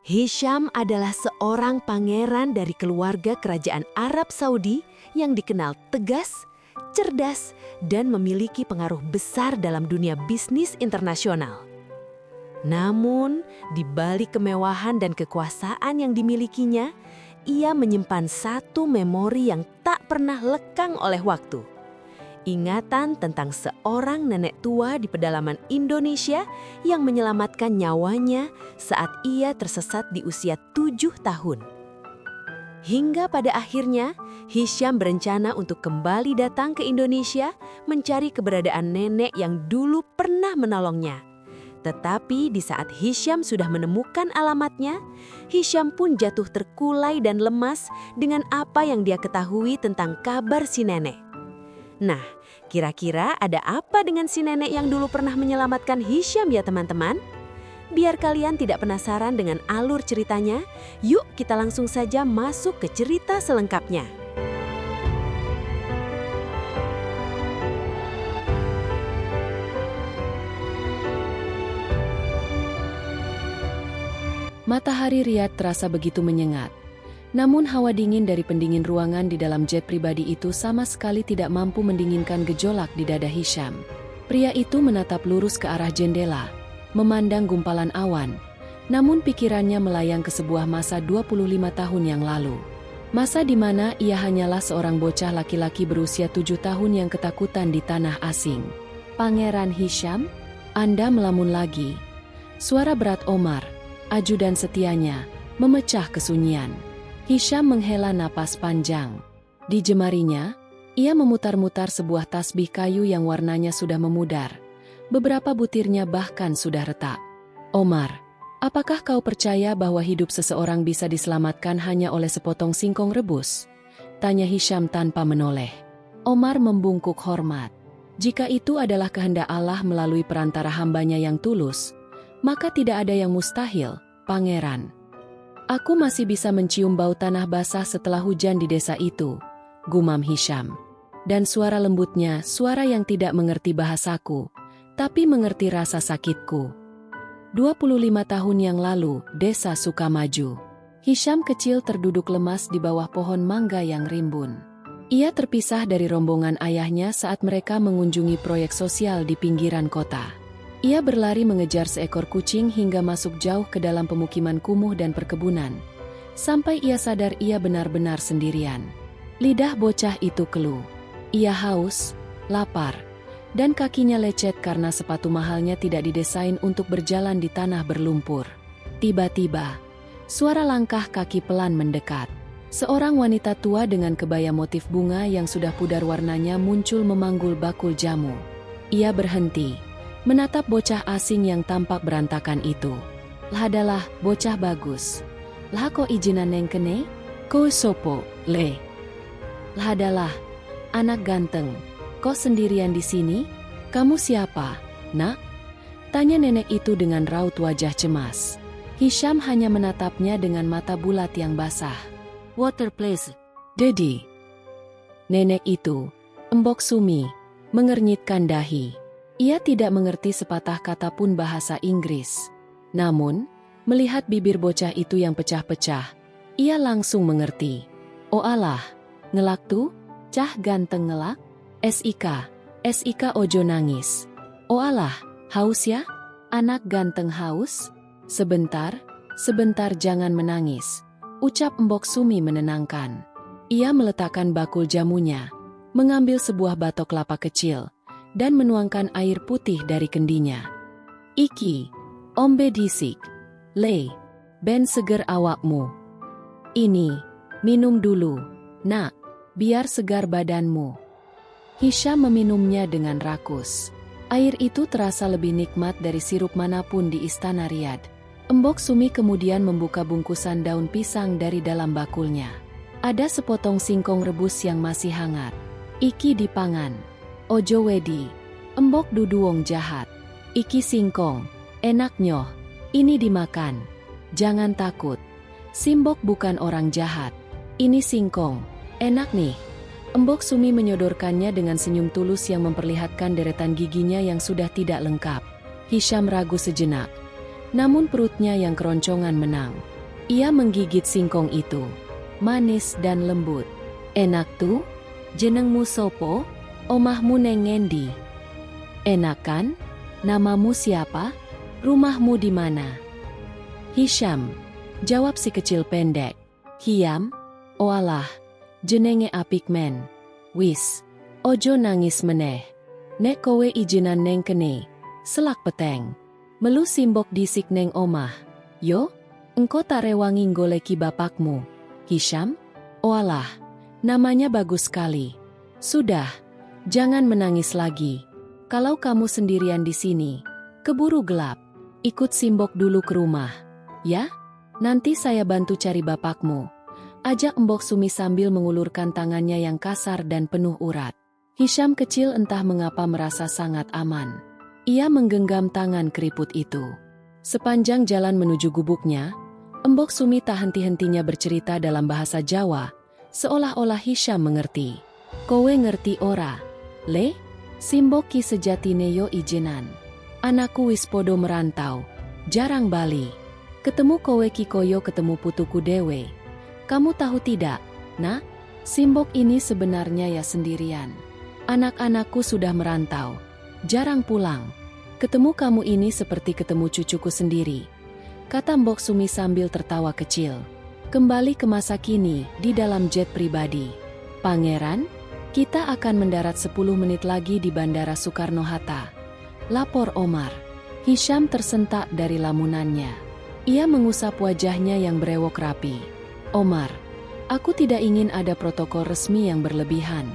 Hisham adalah seorang pangeran dari keluarga kerajaan Arab Saudi yang dikenal tegas, cerdas, dan memiliki pengaruh besar dalam dunia bisnis internasional. Namun, di balik kemewahan dan kekuasaan yang dimilikinya, ia menyimpan satu memori yang tak pernah lekang oleh waktu. Ingatan tentang seorang nenek tua di pedalaman Indonesia yang menyelamatkan nyawanya saat ia tersesat di usia 7 tahun. Hingga pada akhirnya, Hisham berencana untuk kembali datang ke Indonesia mencari keberadaan nenek yang dulu pernah menolongnya. Tetapi di saat Hisham sudah menemukan alamatnya, Hisham pun jatuh terkulai dan lemas dengan apa yang dia ketahui tentang kabar si nenek. Nah, kira-kira ada apa dengan si nenek yang dulu pernah menyelamatkan Hisham ya teman-teman? Biar kalian tidak penasaran dengan alur ceritanya, yuk kita langsung saja masuk ke cerita selengkapnya. Matahari Riyadh terasa begitu menyengat. Namun hawa dingin dari pendingin ruangan di dalam jet pribadi itu sama sekali tidak mampu mendinginkan gejolak di dada Hisham. Pria itu menatap lurus ke arah jendela, memandang gumpalan awan, namun pikirannya melayang ke sebuah masa 25 tahun yang lalu. Masa di mana ia hanyalah seorang bocah laki-laki berusia 7 tahun yang ketakutan di tanah asing. Pangeran Hisham, Anda melamun lagi. Suara berat Omar, ajudan setianya, memecah kesunyian. Hisham menghela napas panjang. Di jemarinya, ia memutar-mutar sebuah tasbih kayu yang warnanya sudah memudar. Beberapa butirnya bahkan sudah retak. Omar, apakah kau percaya bahwa hidup seseorang bisa diselamatkan hanya oleh sepotong singkong rebus? Tanya Hisham tanpa menoleh. Omar membungkuk hormat. Jika itu adalah kehendak Allah melalui perantara hambanya yang tulus, maka tidak ada yang mustahil, Pangeran. Aku masih bisa mencium bau tanah basah setelah hujan di desa itu, gumam Hisham. Dan suara lembutnya, suara yang tidak mengerti bahasaku, tapi mengerti rasa sakitku. 25 tahun yang lalu, desa Sukamaju. Hisham kecil terduduk lemas di bawah pohon mangga yang rimbun. Ia terpisah dari rombongan ayahnya saat mereka mengunjungi proyek sosial di pinggiran kota. Ia berlari mengejar seekor kucing hingga masuk jauh ke dalam pemukiman kumuh dan perkebunan. Sampai ia sadar ia benar-benar sendirian. Lidah bocah itu keluh. Ia haus, lapar, dan kakinya lecet karena sepatu mahalnya tidak didesain untuk berjalan di tanah berlumpur. Tiba-tiba, suara langkah kaki pelan mendekat. Seorang wanita tua dengan kebaya motif bunga yang sudah pudar warnanya muncul memanggul bakul jamu. Ia berhenti, menatap bocah asing yang tampak berantakan itu. Lahadalah, bocah bagus. Lah ko ijinan neng kene? Ko sopo, le. Lahadalah, anak ganteng. Kok sendirian di sini? Kamu siapa, nak? Tanya nenek itu dengan raut wajah cemas. Hisham hanya menatapnya dengan mata bulat yang basah. Water please, Daddy. Nenek itu, Embok Sumi, mengernyitkan dahi. Ia tidak mengerti sepatah kata pun bahasa Inggris. Namun, melihat bibir bocah itu yang pecah-pecah, ia langsung mengerti. Oh alah, ngelak tuh, cah ganteng ngelak? SIK ojo nangis. Oh alah, haus ya? Anak ganteng haus? Sebentar jangan menangis, ucap Embok Sumi menenangkan. Ia meletakkan bakul jamunya, mengambil sebuah batok kelapa kecil, dan menuangkan air putih dari kendinya. Iki, ombe disik, le, ben seger awakmu. Ini, minum dulu, nak, biar segar badanmu. Hisham meminumnya dengan rakus. Air itu terasa lebih nikmat dari sirup manapun di istana Riyadh. Embok Sumi kemudian membuka bungkusan daun pisang dari dalam bakulnya. Ada sepotong singkong rebus yang masih hangat. Iki dipangan. Ojo wedi, embok dudu wong jahat. Iki singkong, enak nyoh. Ini dimakan. Jangan takut. Simbok bukan orang jahat. Ini singkong, enak nih. Embok Sumi menyodorkannya dengan senyum tulus yang memperlihatkan deretan giginya yang sudah tidak lengkap. Hisham ragu sejenak. Namun perutnya yang keroncongan menang. Ia menggigit singkong itu. Manis dan lembut. Enak tuh? Jenengmu sopo? Omahmu neng ngendi? Enak kan? Namamu siapa? Rumahmu di mana? Hisham, jawab si kecil pendek. Hiam? Oalah, jenenge apik men. Wis, ojo nangis meneh. Nek kowe ijinan neng kene, selak peteng. Melu simbok disik neng omah. Yo, engko tak rewangi goleki bapakmu. Hisham? Oalah, namanya bagus sekali. Sudah, jangan menangis lagi. Kalau kamu sendirian di sini, keburu gelap. Ikut simbok dulu ke rumah. Ya? Nanti saya bantu cari bapakmu. Ajak Mbok Sumi sambil mengulurkan tangannya yang kasar dan penuh urat. Hisham kecil entah mengapa merasa sangat aman. Ia menggenggam tangan keriput itu. Sepanjang jalan menuju gubuknya, Mbok Sumi tak henti-hentinya bercerita dalam bahasa Jawa, seolah-olah Hisham mengerti. Kowe ngerti ora? Le? Simbok ki sejatine yo ijenan. Anakku wis podo merantau, jarang bali. Ketemu kowe ki koyo ketemu putuku dewe. Kamu tahu tidak, nak? Simbok ini sebenarnya ya sendirian. Anak-anakku sudah merantau, jarang pulang. Ketemu kamu ini seperti ketemu cucuku sendiri, kata Mbok Sumi sambil tertawa kecil. Kembali ke masa kini, di dalam jet pribadi. Pangeran, kita akan mendarat 10 menit lagi di Bandara Soekarno-Hatta. Lapor Omar. Hisham tersentak dari lamunannya. Ia mengusap wajahnya yang berewok rapi. Omar, aku tidak ingin ada protokol resmi yang berlebihan.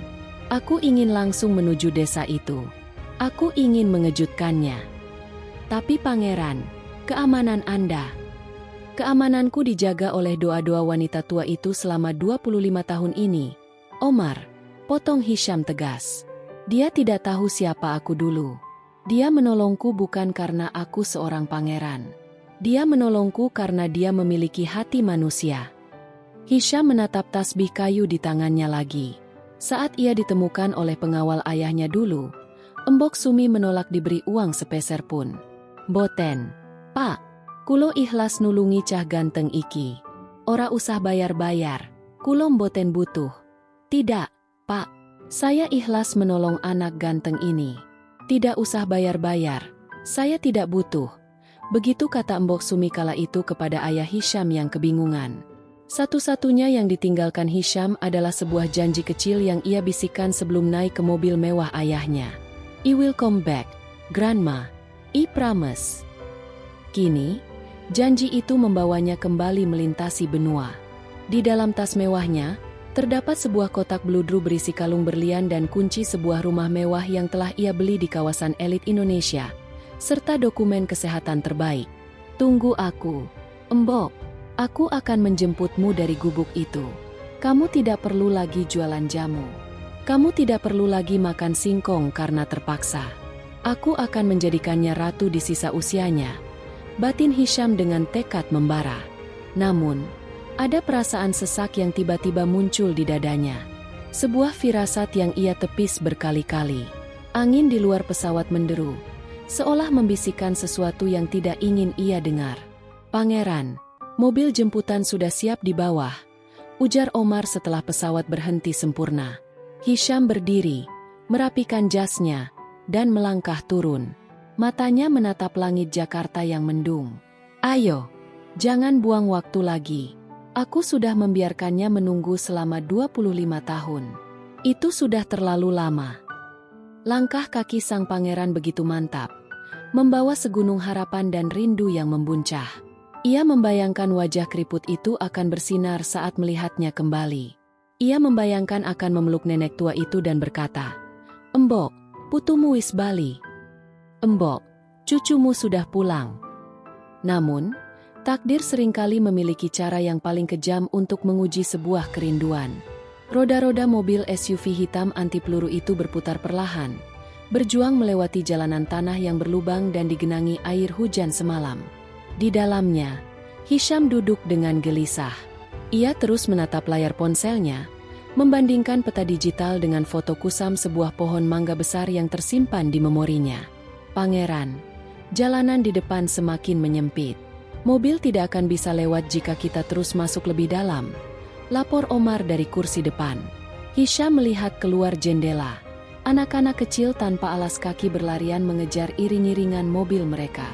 Aku ingin langsung menuju desa itu. Aku ingin mengejutkannya. Tapi pangeran, keamanan Anda. Keamananku dijaga oleh doa-doa wanita tua itu selama 25 tahun ini. Omar, potong Hisham tegas. Dia tidak tahu siapa aku dulu. Dia menolongku bukan karena aku seorang pangeran. Dia menolongku karena dia memiliki hati manusia. Hisham menatap tasbih kayu di tangannya lagi. Saat ia ditemukan oleh pengawal ayahnya dulu, Mbok Sumi menolak diberi uang sepeser pun. Boten, Pak, kulo ikhlas nulungi cah ganteng iki. Ora usah bayar-bayar, kulo mboten butuh. Tidak, Pak, saya ikhlas menolong anak ganteng ini. Tidak usah bayar-bayar, saya tidak butuh. Begitu kata Mbok Sumi kala itu kepada ayah Hisham yang kebingungan. Satu-satunya yang ditinggalkan Hisham adalah sebuah janji kecil yang ia bisikan sebelum naik ke mobil mewah ayahnya. I will come back, Grandma. I promise. Kini, janji itu membawanya kembali melintasi benua. Di dalam tas mewahnya, terdapat sebuah kotak bludru berisi kalung berlian dan kunci sebuah rumah mewah yang telah ia beli di kawasan elit Indonesia, serta dokumen kesehatan terbaik. Tunggu aku, Mbok. Aku akan menjemputmu dari gubuk itu. Kamu tidak perlu lagi jualan jamu. Kamu tidak perlu lagi makan singkong karena terpaksa. Aku akan menjadikannya ratu di sisa usianya. Batin Hisham dengan tekad membara. Namun, ada perasaan sesak yang tiba-tiba muncul di dadanya. Sebuah firasat yang ia tepis berkali-kali. Angin di luar pesawat menderu, seolah membisikkan sesuatu yang tidak ingin ia dengar. Pangeran, mobil jemputan sudah siap di bawah, ujar Omar setelah pesawat berhenti sempurna. Hisham berdiri, merapikan jasnya, dan melangkah turun. Matanya menatap langit Jakarta yang mendung. Ayo, jangan buang waktu lagi. Aku sudah membiarkannya menunggu selama 25 tahun. Itu sudah terlalu lama. Langkah kaki sang pangeran begitu mantap, membawa segunung harapan dan rindu yang membuncah. Ia membayangkan wajah keriput itu akan bersinar saat melihatnya kembali. Ia membayangkan akan memeluk nenek tua itu dan berkata, Mbok, putumu wis bali. Mbok, cucumu sudah pulang. Namun, takdir seringkali memiliki cara yang paling kejam untuk menguji sebuah kerinduan. Roda-roda mobil SUV hitam anti peluru itu berputar perlahan, berjuang melewati jalanan tanah yang berlubang dan digenangi air hujan semalam. Di dalamnya, Hisham duduk dengan gelisah. Ia terus menatap layar ponselnya, membandingkan peta digital dengan foto kusam sebuah pohon mangga besar yang tersimpan di memorinya. Pangeran, Jalanan di depan semakin menyempit. Mobil tidak akan bisa lewat jika kita terus masuk lebih dalam. Lapor Omar dari kursi depan. Hisham melihat keluar jendela. Anak-anak kecil tanpa alas kaki berlarian mengejar iring-iringan mobil mereka.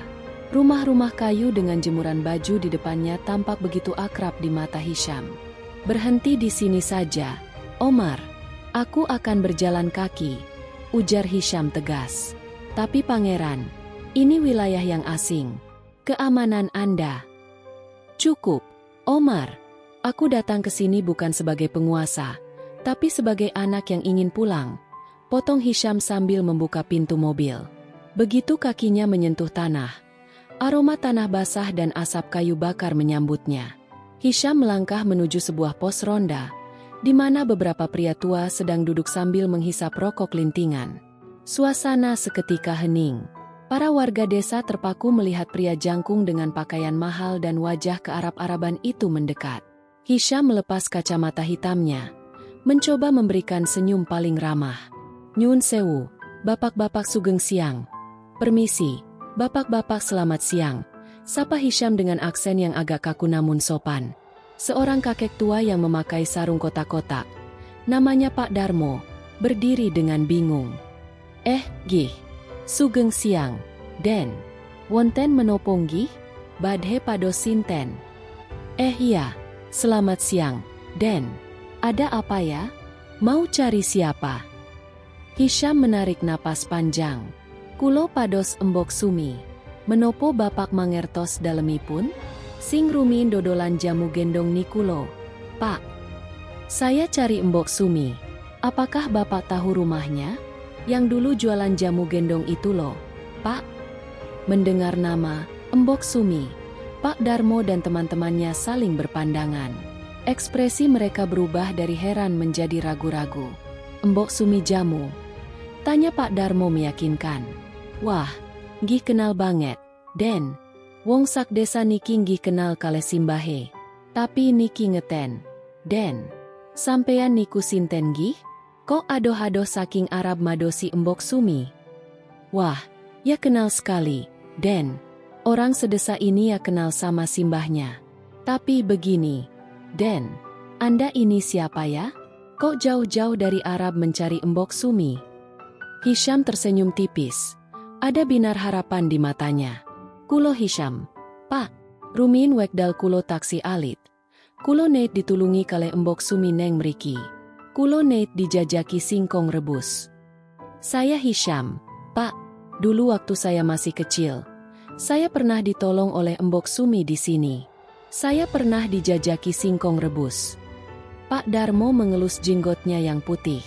Rumah-rumah kayu dengan jemuran baju di depannya tampak begitu akrab di mata Hisham. "Berhenti di sini saja, Omar. Aku akan berjalan kaki," ujar Hisham tegas. "Tapi pangeran, ini wilayah yang asing. Keamanan Anda." "Cukup, Omar. Aku datang ke sini bukan sebagai penguasa, tapi sebagai anak yang ingin pulang," potong Hisham sambil membuka pintu mobil. Begitu kakinya menyentuh tanah, aroma tanah basah dan asap kayu bakar menyambutnya. Hisham melangkah menuju sebuah pos ronda, di mana beberapa pria tua sedang duduk sambil menghisap rokok lintingan. Suasana seketika hening. Para warga desa terpaku melihat pria jangkung dengan pakaian mahal dan wajah kearab-araban itu mendekat. Hisham melepas kacamata hitamnya, mencoba memberikan senyum paling ramah. "Nyun sewu, bapak-bapak sugeng siang." "Permisi, bapak-bapak selamat siang," sapa Hisham dengan aksen yang agak kaku namun sopan. Seorang kakek tua yang memakai sarung kotak-kotak, namanya Pak Darmo, berdiri dengan bingung. Gih, sugeng siang, Den. Wonten menopong gih? Badhe pados sinten?" Iya, selamat siang, Den. Ada apa ya? Mau cari siapa?" Hisham menarik napas panjang. "Kulo pados embok sumi. Menopo bapak mangertos dalemipun? Sing rumin dodolan jamu gendong nikulo, Pak." "Saya cari embok sumi. Apakah bapak tahu rumahnya? Yang dulu jualan jamu gendong itu loh, Pak." Mendengar nama Embok Sumi, Pak Darmo dan teman-temannya saling berpandangan. Ekspresi mereka berubah dari heran menjadi ragu-ragu. "Embok Sumi jamu?" tanya Pak Darmo meyakinkan. "Wah, gih kenal banget, Den. Wong sak desa niki gih kenal kale simbahe. Tapi niki ngeten, Den. Sampean niku sinten gih? Kok adoh-adoh saking Arab madosi Embok Sumi?" "Wah, ya kenal sekali, Den. Orang sedesa ini ya kenal sama simbahnya. Tapi begini, Den, Anda ini siapa ya? Kok jauh-jauh dari Arab mencari Embok Sumi?" Hisham tersenyum tipis. Ada binar harapan di matanya. "Kulo Hisham, Pak. Rumin wekdal kulo taksi alit. Kulo neit ditulungi kale Embok Sumi neng mriki. Kulo neit dijajaki singkong rebus." "Saya Hisham, Pak. Dulu waktu saya masih kecil, saya pernah ditolong oleh Embok Sumi di sini. Saya pernah dijajaki singkong rebus." Pak Darmo mengelus jenggotnya yang putih.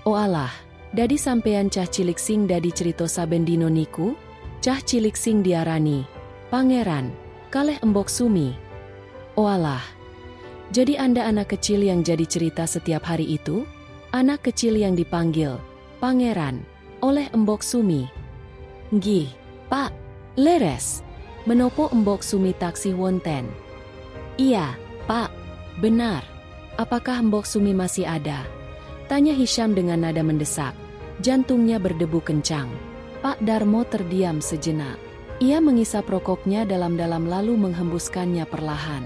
"Oh alah, dadi sampean cah cilik sing dadi cerita saben dino niku? Cah cilik sing diarani pangeran kaleh Embok Sumi. Oh alah. Jadi Anda anak kecil yang jadi cerita setiap hari itu? Anak kecil yang dipanggil pangeran oleh Embok Sumi?" "Nggih, Pak. Leres. Menopo Embok Sumi taksi wonten?" "Iya, Pak. Benar. Apakah Embok Sumi masih ada?" tanya Hisham dengan nada mendesak. Jantungnya berdebu kencang. Pak Darmo terdiam sejenak. Ia mengisap rokoknya dalam-dalam lalu menghembuskannya perlahan.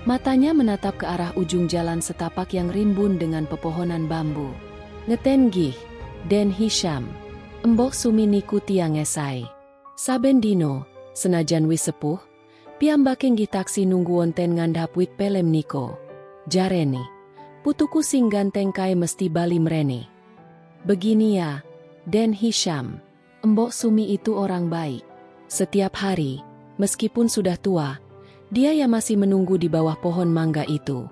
Matanya menatap ke arah ujung jalan setapak yang rimbun dengan pepohonan bambu. "Ngeten gih, Den Hisham. Embok Sumi niku tiang esai. Saben dino, senajan wis sepuh, piyambake nggih taksi nunggu wonten ngandhap wit pelem niko. Jarene, putuku sing ganteng kae mesti bali mrene." "Begini ya, Den Hisham. Embok Sumi itu orang baik. Setiap hari, meskipun sudah tua, dia ya masih menunggu di bawah pohon mangga itu.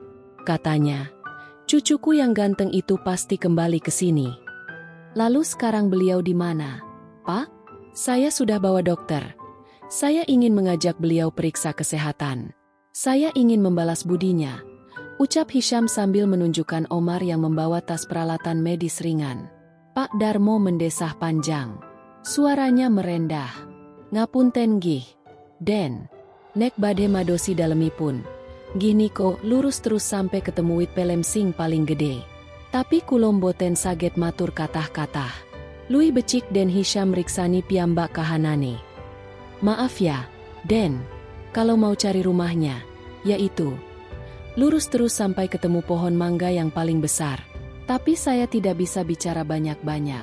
Katanya, cucuku yang ganteng itu pasti kembali ke sini." "Lalu sekarang beliau di mana, Pak?" "Saya sudah bawa dokter. Saya ingin mengajak beliau periksa kesehatan. Saya ingin membalas budinya," ucap Hisham sambil menunjukkan Omar yang membawa tas peralatan medis ringan. Pak Darmo mendesah panjang. Suaranya merendah. "Ngapunten gih, Den. Nek badhe madosi dalemipun. Gih niko lurus terus sampai ketemu wit pelem sing paling gede. Tapi kulom boten saget matur katah-katah." Lui becik Den Hisham riksani piyambak kahanane. Maaf ya, Den. Kalau mau cari rumahnya, yaitu lurus terus sampai ketemu pohon mangga yang paling besar. Tapi saya tidak bisa bicara banyak-banyak.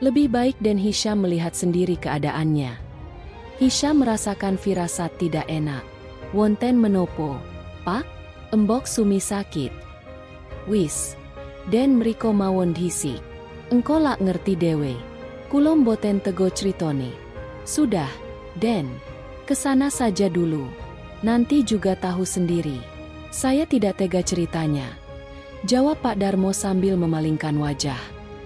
Lebih baik Den Hisham melihat sendiri keadaannya. Hisham merasakan firasat tidak enak. Wonten menopo, Pak? Embok Sumi sakit. Wis. Den mriko mawon dhisik. Engko lak ngerti dewe. Kulo mboten tego critone. Sudah, Den. Kesana saja dulu. Nanti juga tahu sendiri. Saya tidak tega ceritanya, jawab Pak Darmo sambil memalingkan wajah.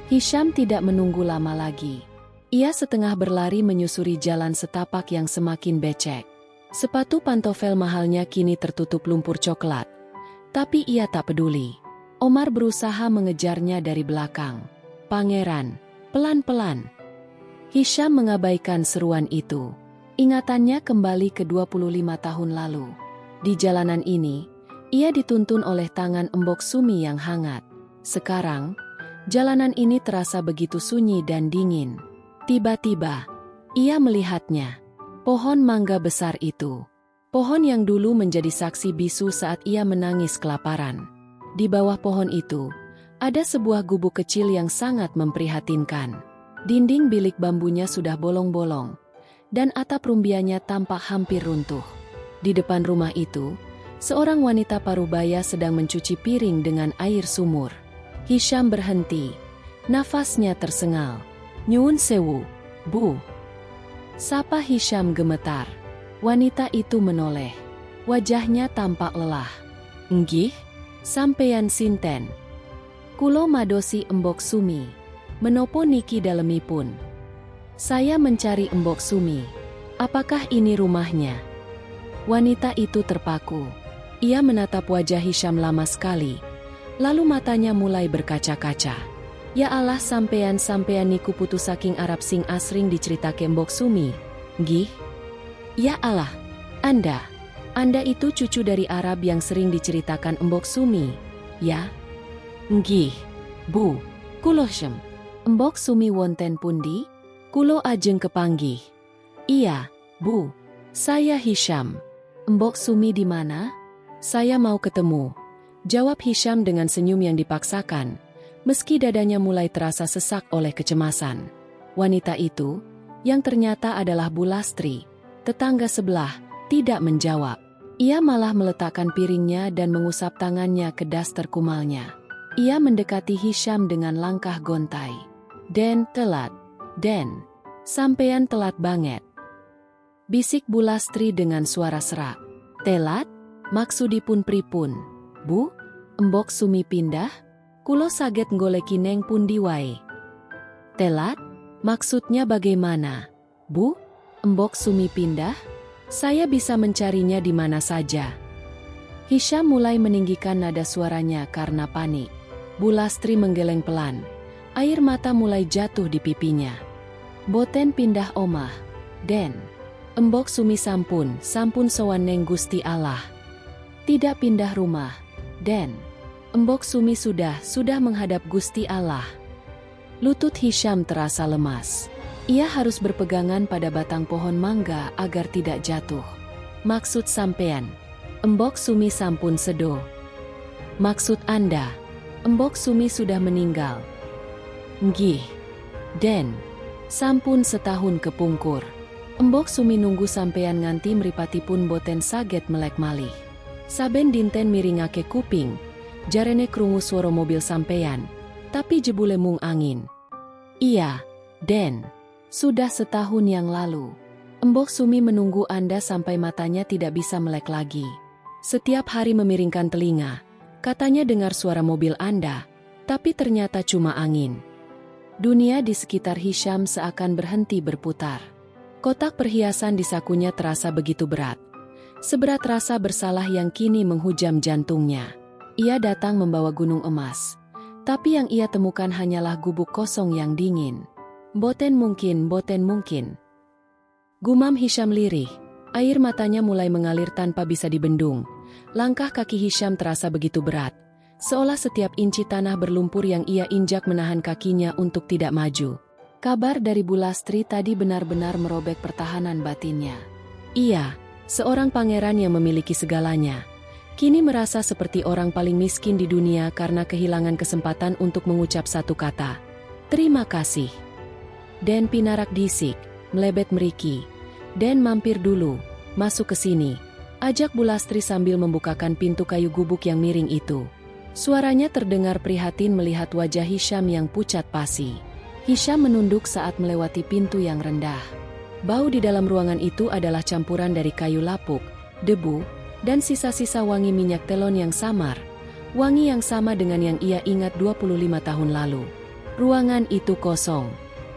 Hisham tidak menunggu lama lagi. Ia setengah berlari menyusuri jalan setapak yang semakin becek. Sepatu pantofel mahalnya kini tertutup lumpur coklat. Tapi ia tak peduli. Omar berusaha mengejarnya dari belakang. Pangeran, pelan-pelan. Hisham mengabaikan seruan itu. Ingatannya kembali ke 25 tahun lalu. Di jalanan ini, ia dituntun oleh tangan Embok Sumi yang hangat. Sekarang, jalanan ini terasa begitu sunyi dan dingin. Tiba-tiba, ia melihatnya. Pohon mangga besar itu. Pohon yang dulu menjadi saksi bisu saat ia menangis kelaparan. Di bawah pohon itu, ada sebuah gubuk kecil yang sangat memprihatinkan. Dinding bilik bambunya sudah bolong-bolong, dan atap rumbianya tampak hampir runtuh. Di depan rumah itu, seorang wanita parubaya sedang mencuci piring dengan air sumur. Hisham berhenti. Nafasnya tersengal. Nyuwun sewu, Bu. Sapa Hisham gemetar. Wanita itu menoleh. Wajahnya tampak lelah. Nggih, sampeyan sinten? Kulo madosi Embok Sumi. Menopo niki dalemipun? Saya mencari Embok Sumi. Apakah ini rumahnya? Wanita itu terpaku. Ia menatap wajah Hisham lama sekali. Lalu matanya mulai berkaca-kaca. Ya Allah, sampean niku putu saking Arab sing asring diceritake Embok Sumi. Nggih? Ya Allah, Anda itu cucu dari Arab yang sering diceritakan Embok Sumi, ya? Nggih, Bu. Kulo Shem. Embok Sumi wonten pundi? Kulo ajeng kepanggih. Iya, Bu. Saya Hisham. Embok Sumi di mana? Saya mau ketemu, jawab Hisham dengan senyum yang dipaksakan, meski dadanya mulai terasa sesak oleh kecemasan. Wanita itu, yang ternyata adalah Bu Lastri, tetangga sebelah, tidak menjawab. Ia malah meletakkan piringnya dan mengusap tangannya ke daster kumalnya. Ia mendekati Hisham dengan langkah gontai. Den, telat. Den, sampean telat banget. Bisik Bu Lastri dengan suara serak. Telat? Maksudipun pripun? Bu? Embok Sumi pindah? Kulo saget nggoleki neng pundi wae. Telat? Maksudnya bagaimana? Bu? Embok Sumi pindah? Saya bisa mencarinya di mana saja. Hisham mulai meninggikan nada suaranya karena panik. Bu Lastri menggeleng pelan. Air mata mulai jatuh di pipinya. Boten pindah omah, Den. Embok Sumi sampun sowan neng Gusti Allah. Tidak pindah rumah, Den. Embok Sumi sudah menghadap Gusti Allah. Lutut Hisham terasa lemas. Ia harus berpegangan pada batang pohon mangga agar tidak jatuh. Maksud sampean, Embok Sumi sampun sedo. Maksud Anda, Embok Sumi sudah meninggal. Nggih, Den. Sampun setahun kepungkur. Embok Sumi nunggu sampean nganti mripatipun boten saget melek malih. Saben dinten miringake kuping, jarene krungu swara mobil sampean, tapi jebule mung angin. Iya, Den. Sudah setahun yang lalu. Embok Sumi menunggu Anda sampai matanya tidak bisa melek lagi. Setiap hari memiringkan telinga, katanya dengar suara mobil Anda, tapi ternyata cuma angin. Dunia di sekitar Hisham seakan berhenti berputar. Kotak perhiasan di sakunya terasa begitu berat. Seberat rasa bersalah yang kini menghujam jantungnya. Ia datang membawa gunung emas, tapi yang ia temukan hanyalah gubuk kosong yang dingin. Boten mungkin. Gumam Hisham lirih. Air matanya mulai mengalir tanpa bisa dibendung. Langkah kaki Hisham terasa begitu berat. Seolah setiap inci tanah berlumpur yang ia injak menahan kakinya untuk tidak maju. Kabar dari Bu Lastri tadi benar-benar merobek pertahanan batinnya. Ia, seorang pangeran yang memiliki segalanya, kini merasa seperti orang paling miskin di dunia karena kehilangan kesempatan untuk mengucap satu kata. Terima kasih. Den pinarak disik, melebet meriki. Den mampir dulu, masuk ke sini. Ajak Bu Lastri sambil membukakan pintu kayu gubuk yang miring itu. Suaranya terdengar prihatin melihat wajah Hisham yang pucat pasi. Hisham menunduk saat melewati pintu yang rendah. Bau di dalam ruangan itu adalah campuran dari kayu lapuk, debu, dan sisa-sisa wangi minyak telon yang samar. Wangi yang sama dengan yang ia ingat 25 tahun lalu. Ruangan itu kosong.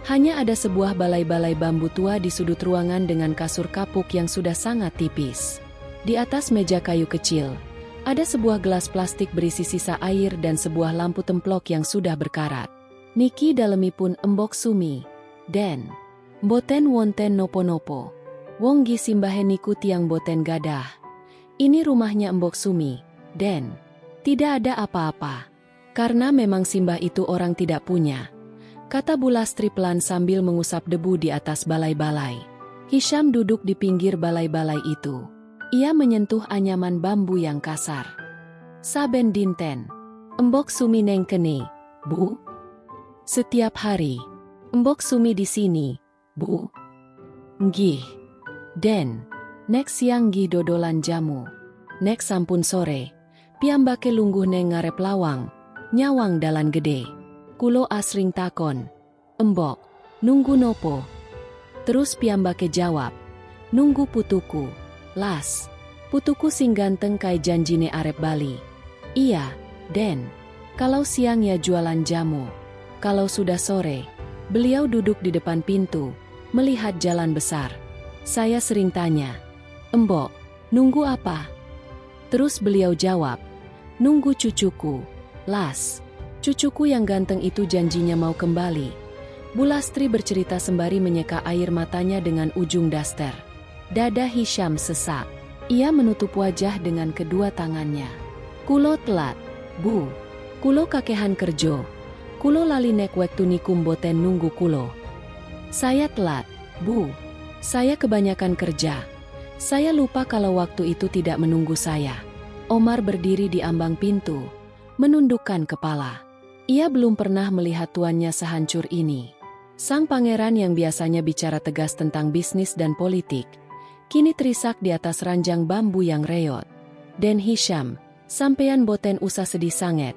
Hanya ada sebuah balai-balai bambu tua di sudut ruangan dengan kasur kapuk yang sudah sangat tipis. Di atas meja kayu kecil, ada sebuah gelas plastik berisi sisa air dan sebuah lampu templok yang sudah berkarat. Niki dalemipun embok sumi. Den. Boten wonten nopo-nopo. Wong gi simbahe niku tiang boten gadah. Ini rumahnya embok sumi. Den. Tidak ada apa-apa. Karena memang simbah itu orang tidak punya. Kata Bu Lastri pelan sambil mengusap debu di atas balai-balai. Hisham duduk di pinggir balai-balai itu. Ia menyentuh anyaman bambu yang kasar. Saben dinten. Embok sumi neng kene, Bu. Setiap hari. Embok sumi di sini, Bu. Nggih. Den. Nek siang nggih dodolan jamu. Nek sampun sore. Piyambake lungguh neng ngarep lawang. Nyawang dalan gede. Kulo asring takon. Embok. Nunggu nopo? Terus piyambake jawab. Nunggu putuku. Las. Putuku sing ganteng kai janjine arep bali. Iya, Den. Kalau siang ya jualan jamu. Kalau sudah sore, beliau duduk di depan pintu, melihat jalan besar. Saya sering tanya, Embok, nunggu apa? Terus beliau jawab, nunggu cucuku. Las, cucuku yang ganteng itu janjinya mau kembali. Bu Lastri bercerita sembari menyeka air matanya dengan ujung daster. Dada Hisham sesak. Ia menutup wajah dengan kedua tangannya. Kulo telat, Bu. Kulo kakehan kerjo. Kulo lali nek wektu nikum boten nunggu kulo. Saya telat, Bu. Saya kebanyakan kerja. Saya lupa kalau waktu itu tidak menunggu saya. Omar berdiri di ambang pintu, menundukkan kepala. Ia belum pernah melihat tuannya sehancur ini. Sang pangeran yang biasanya bicara tegas tentang bisnis dan politik, kini terisak di atas ranjang bambu yang reot. Den Hisham, sampean boten usah sedih sanget.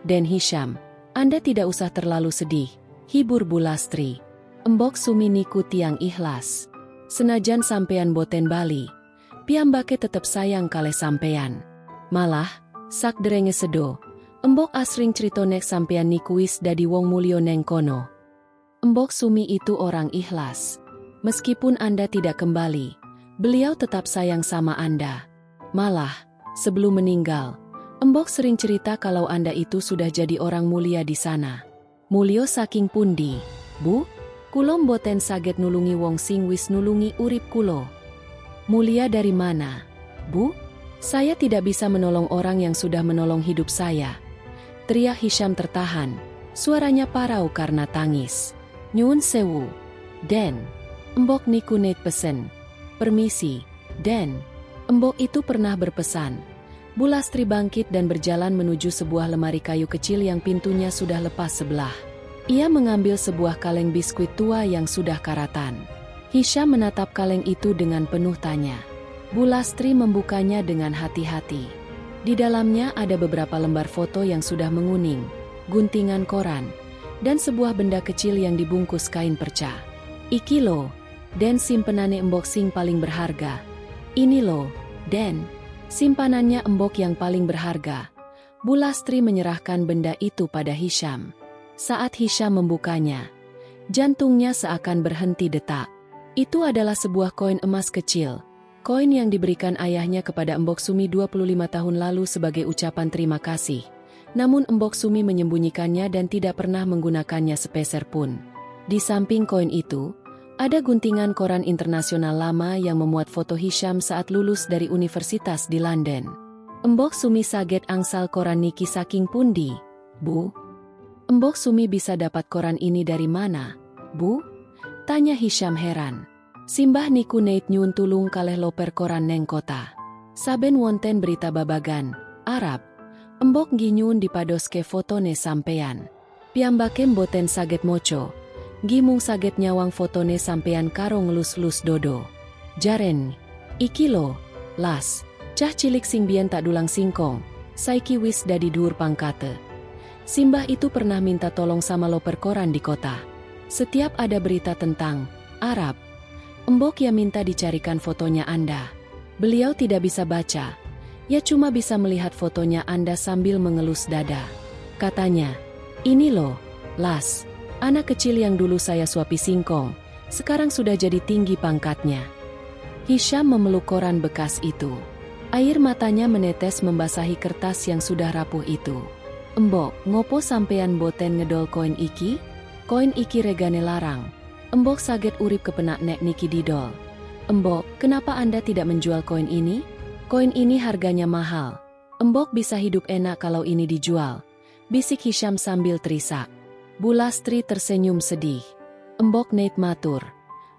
Den Hisham, Anda tidak usah terlalu sedih, hibur Bu Lastri. Embok sumi niku tiang ikhlas. Senajan sampean boten bali, piyambake tetep sayang kalih sampean. Malah, sak derenge sedo, embok asring crito nek sampean niku wis dadi wong mulya neng kono. Embok sumi itu orang ikhlas. Meskipun Anda tidak kembali, beliau tetap sayang sama Anda. Malah, sebelum meninggal, Embok sering cerita kalau Anda itu sudah jadi orang mulia di sana. Mulya saking pundi, Bu? Kulo mboten saget nulungi wong sing wis nulungi urip kulo. Mulia dari mana, Bu? Saya tidak bisa menolong orang yang sudah menolong hidup saya. Teriak Hisham tertahan, suaranya parau karena tangis. Nyuwun sewu, Den. Embok niku nek pesen. Permisi, Den. Embok itu pernah berpesan. Bu Lastri bangkit dan berjalan menuju sebuah lemari kayu kecil yang pintunya sudah lepas sebelah. Ia mengambil sebuah kaleng biskuit tua yang sudah karatan. Hisham menatap kaleng itu dengan penuh tanya. Bu Lastri membukanya dengan hati-hati. Di dalamnya ada beberapa lembar foto yang sudah menguning, guntingan koran, dan sebuah benda kecil yang dibungkus kain perca. Iki lo, Den simpenane embok sing paling berharga. Ini lo, Den. Simpanannya embok yang paling berharga. Bu Lastri menyerahkan benda itu pada Hisham. Saat Hisham membukanya, jantungnya seakan berhenti detak. Itu adalah sebuah koin emas kecil. Koin yang diberikan ayahnya kepada Embok Sumi 25 tahun lalu sebagai ucapan terima kasih. Namun Embok Sumi menyembunyikannya dan tidak pernah menggunakannya sepeser pun. Di samping koin itu, ada guntingan koran internasional lama yang memuat foto Hisham saat lulus dari universitas di London. Embok Sumi saget angsal koran niki saking pundi, Bu? Embok Sumi bisa dapat koran ini dari mana? Bu? Tanya Hisham heran. Simbah niku neit nyun tulung kalih loper koran neng kota. Saben wonten berita babagan, Arab. Embok ginyun dipadoske fotone sampean. Piyambake mboten saget moco. Gimung saget nyawang fotone sampean karo ngelus-lus dodo. Jaren, iki lo, las, cah cilik sing biyen tak dulang singkong, saiki wis dadi dhuwur pangkate. Simbah itu pernah minta tolong sama loper koran di kota. Setiap ada berita tentang Arab, embok ya minta dicarikan fotonya Anda. Beliau tidak bisa baca, ya cuma bisa melihat fotonya Anda sambil mengelus dada. Katanya, ini loh, las, anak kecil yang dulu saya suapi singkong, sekarang sudah jadi tinggi pangkatnya. Hisham memeluk koran bekas itu. Air matanya menetes membasahi kertas yang sudah rapuh itu. Embok, ngopo sampean boten ngedol koin iki? Koin iki regane larang. Embok saget urip kepenak nek niki didol. Embok, kenapa Anda tidak menjual koin ini? Koin ini harganya mahal. Embok bisa hidup enak kalau ini dijual. Bisik Hisham sambil terisak. Bu Lastri tersenyum sedih. Embok neit matur.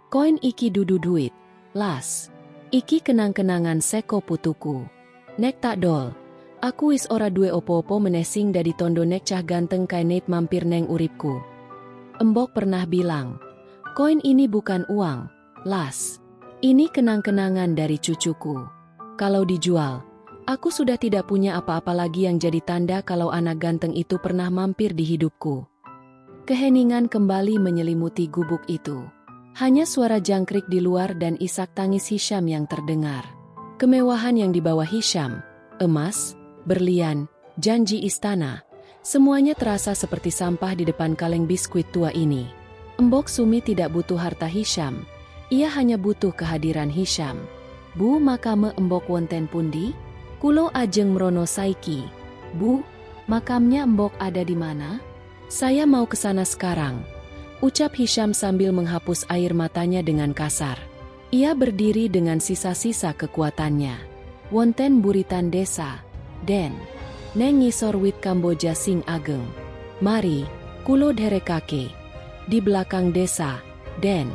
Koin iki dudu duit. Las, iki kenang-kenangan seko putuku. Nek tak dol, aku wis ora duwe opo-opo menesing dadi tondo nek cah ganteng kae neit mampir neng uripku. Embok pernah bilang, koin ini bukan uang, las. Ini kenang-kenangan dari cucuku. Kalau dijual, aku sudah tidak punya apa-apa lagi yang jadi tanda kalau anak ganteng itu pernah mampir di hidupku. Keheningan kembali menyelimuti gubuk itu. Hanya suara jangkrik di luar dan isak tangis Hisham yang terdengar. Kemewahan yang dibawa Hisham, emas, berlian, janji istana, semuanya terasa seperti sampah di depan kaleng biskuit tua ini. Embok Sumi tidak butuh harta Hisham, ia hanya butuh kehadiran Hisham. Bu, makame embok wonten pundi? Kulo ajeng mrono saiki. Bu, makamnya embok ada di mana? Saya mau ke sana sekarang. Ucap Hisham sambil menghapus air matanya dengan kasar. Ia berdiri dengan sisa-sisa kekuatannya. Wonten buritan desa, Den. Neng ngisor wit Kamboja sing ageng. Mari, kulo derekake. Di belakang desa, Den.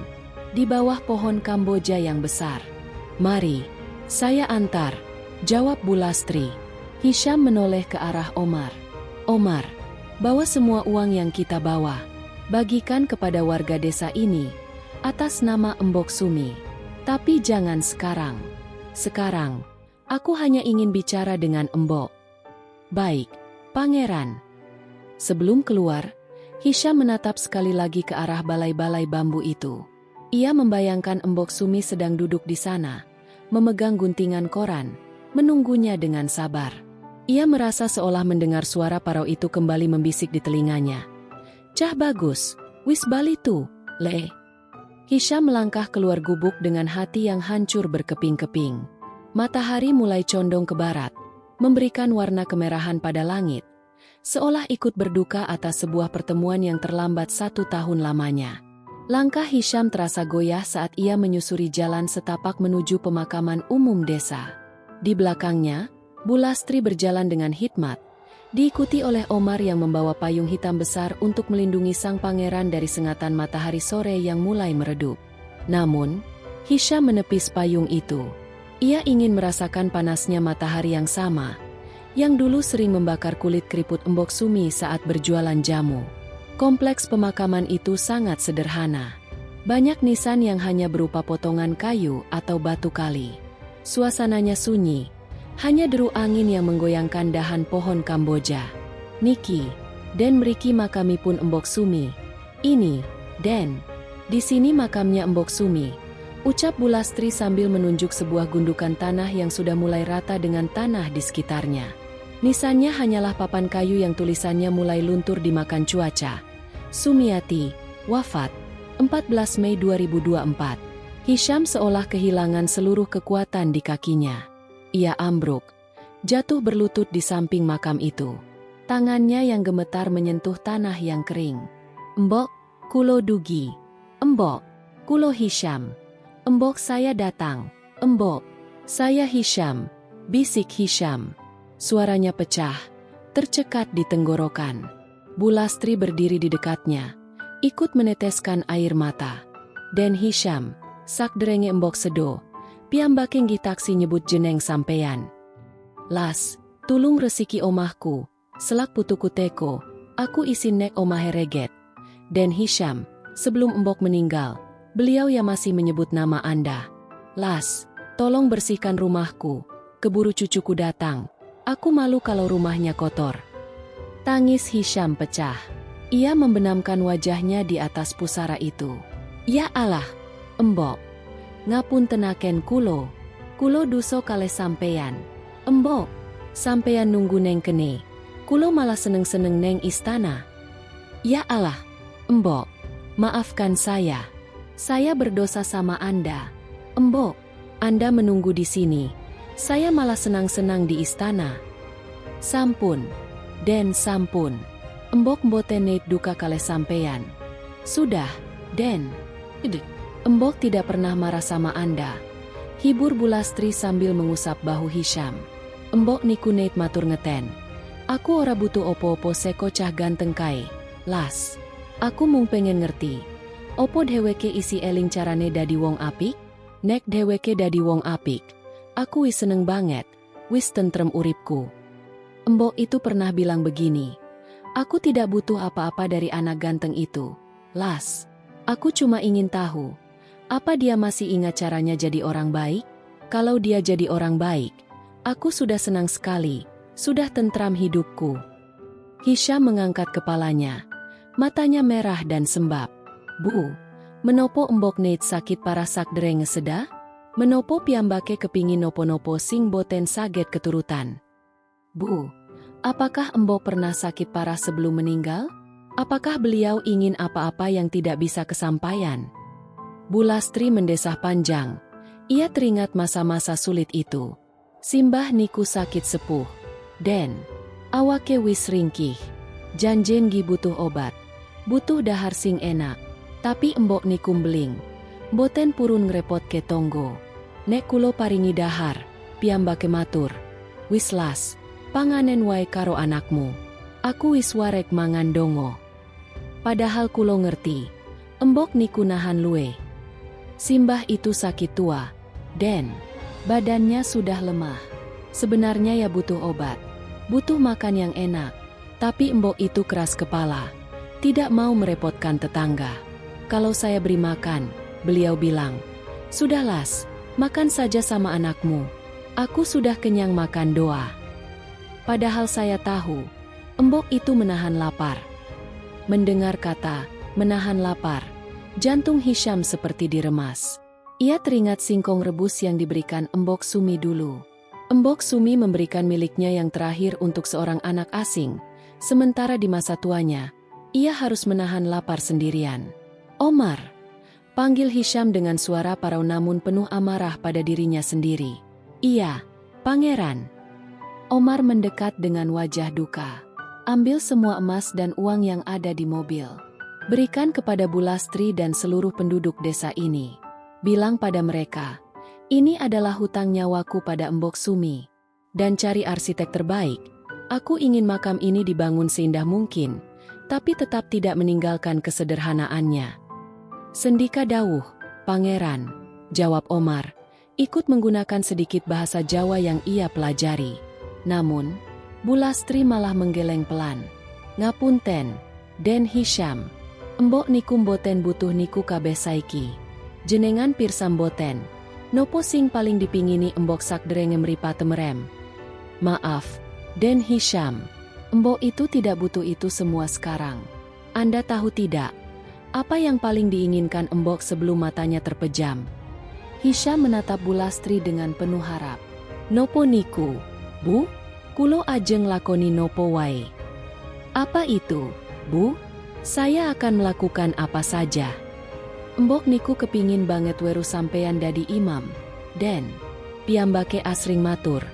Di bawah pohon Kamboja yang besar. Mari, saya antar. Jawab Bu Lastri. Hisham menoleh ke arah Omar. Omar, bawa semua uang yang kita bawa. Bagikan kepada warga desa ini, atas nama Embok Sumi. Tapi jangan sekarang. Sekarang, aku hanya ingin bicara dengan Embok. Baik, Pangeran. Sebelum keluar, Hisham menatap sekali lagi ke arah balai-balai bambu itu. Ia membayangkan Embok Sumi sedang duduk di sana, memegang guntingan koran, menunggunya dengan sabar. Ia merasa seolah mendengar suara parau itu kembali membisik di telinganya. Cah bagus, wis bali tu, le. Hisham melangkah keluar gubuk dengan hati yang hancur berkeping-keping. Matahari mulai condong ke barat, memberikan warna kemerahan pada langit, seolah ikut berduka atas sebuah pertemuan yang terlambat 1 tahun lamanya. Langkah Hisham terasa goyah saat ia menyusuri jalan setapak menuju pemakaman umum desa. Di belakangnya, Bu Lastri berjalan dengan hikmat, diikuti oleh Omar yang membawa payung hitam besar untuk melindungi sang pangeran dari sengatan matahari sore yang mulai meredup. Namun, Hisham menepis payung itu. Ia ingin merasakan panasnya matahari yang sama, yang dulu sering membakar kulit keriput Embok Sumi saat berjualan jamu. Kompleks pemakaman itu sangat sederhana. Banyak nisan yang hanya berupa potongan kayu atau batu kali. Suasananya sunyi. Hanya deru angin yang menggoyangkan dahan pohon Kamboja. Niki, Den mriki makamipun Embok Sumi. Ini, Den. Di sini makamnya Embok Sumi. Ucap Bu Lastri sambil menunjuk sebuah gundukan tanah yang sudah mulai rata dengan tanah di sekitarnya. Nisannya hanyalah papan kayu yang tulisannya mulai luntur dimakan cuaca. Sumiati, wafat, 14 Mei 2024. Hisham seolah kehilangan seluruh kekuatan di kakinya. Ia ambruk, jatuh berlutut di samping makam itu. Tangannya yang gemetar menyentuh tanah yang kering. Embok, kulo dugi. Embok, kulo Hisham. Embok saya datang. Embok, saya Hisham. Bisik Hisham. Suaranya pecah, tercekat di tenggorokan. Bu Lastri berdiri di dekatnya. ikut meneteskan air mata. Den Hisham, sak derenge embok sedo, piyambake nggih taksi nyebut jeneng sampeyan. Las, tulung resiki omahku, selak putuku teko, aku isin nek omahe reget. Den Hisham, sebelum embok meninggal, beliau ya masih menyebut nama Anda. Las, tolong bersihkan rumahku, keburu cucuku datang, aku malu kalau rumahnya kotor. Tangis Hisham pecah. Ia membenamkan wajahnya di atas pusara itu. Ya Allah, embok. Ngapuntenaken kulo duso kalih sampeyan. Embok, sampeyan nunggu neng kene. Kulo malah seneng-seneng neng istana. Ya Allah, embok, maafkan saya. Saya berdosa sama Anda. Embok, Anda menunggu di sini. Saya malah senang-senang di istana. Sampun, Den sampun. Embok mboten neid duka kalih sampeyan. Sudah, Den. Embok tidak pernah marah sama Anda. Hibur Bulastri sambil mengusap bahu Hisham. Embok niku neid matur ngeten. Aku ora butuh opo-opo seko cah ganteng kae. Las, aku mung pengen ngerti. Opo dheweke isi eling carane dadi wong apik? Nek dheweke dadi wong apik, aku wis seneng banget, wis tentrem uripku. Embok itu pernah bilang begini. Aku tidak butuh apa-apa dari anak ganteng itu. Las, aku cuma ingin tahu, apa dia masih ingat caranya jadi orang baik? Kalau dia jadi orang baik, aku sudah senang sekali, sudah tentram hidupku. Hisham mengangkat kepalanya, matanya merah dan sembab. Bu, menopo embok neid sakit parah sak dereng seda? Menopo piyambake kepingin nopo-nopo sing boten saget keturutan? Bu, apakah embok pernah sakit parah sebelum meninggal? Apakah beliau ingin apa-apa yang tidak bisa kesampaian? Bulastri mendesah panjang. Ia teringat masa-masa sulit itu. Simbah niku sakit sepuh. Den, awake wis ringkih. Janjen gi butuh obat. Butuh dahar sing enak. Tapi embok niku mbeling. Boten purun ngrepotke tonggo. Nek kulo paringi dahar, piyambake matur. Wis las, panganen wae karo anakmu. Aku wis warek mangan dongo. Padahal kulo ngerti, embok niku nahan luwe. Simbah itu sakit tua, Den. Badannya sudah lemah. Sebenarnya ya butuh obat, butuh makan yang enak. Tapi embok itu keras kepala, tidak mau merepotkan tetangga. Kalau saya beri makan, beliau bilang, sudah las, makan saja sama anakmu. Aku sudah kenyang makan doa. Padahal saya tahu, embok itu menahan lapar. Mendengar kata, menahan lapar, jantung Hisham seperti diremas. Ia teringat singkong rebus yang diberikan Embok Sumi dulu. Embok Sumi memberikan miliknya yang terakhir untuk seorang anak asing, sementara di masa tuanya, ia harus menahan lapar sendirian. Omar, panggil Hisham dengan suara parau namun penuh amarah pada dirinya sendiri. Iya, Pangeran. Omar mendekat dengan wajah duka. Ambil semua emas dan uang yang ada di mobil. Berikan kepada Bulastri dan seluruh penduduk desa ini. Bilang pada mereka, ini adalah hutang nyawaku pada Embok Sumi. Dan cari arsitek terbaik. Aku ingin makam ini dibangun seindah mungkin, tapi tetap tidak meninggalkan kesederhanaannya. Sendika dawuh, Pangeran, jawab Omar, ikut menggunakan sedikit bahasa Jawa yang ia pelajari. Namun, Bulastri malah menggeleng pelan. Ngapunten, Den Hisham. Embok niku mboten butuh niku kabeh saiki. Jenengan pirsam boten. Nopo sing paling dipingini embok sak derenge mripate merem. Maaf, Den Hisham. Embok itu tidak butuh itu semua sekarang. Anda tahu tidak? Apa yang paling diinginkan embok sebelum matanya terpejam? Hisham menatap Bulastri dengan penuh harap. Nopo niku, Bu? Kulo ajeng lakoni nopo wae. Apa itu, Bu? Saya akan melakukan apa saja. Embok niku kepingin banget weru sampeyan dadi imam. Den, piyambake asring matur.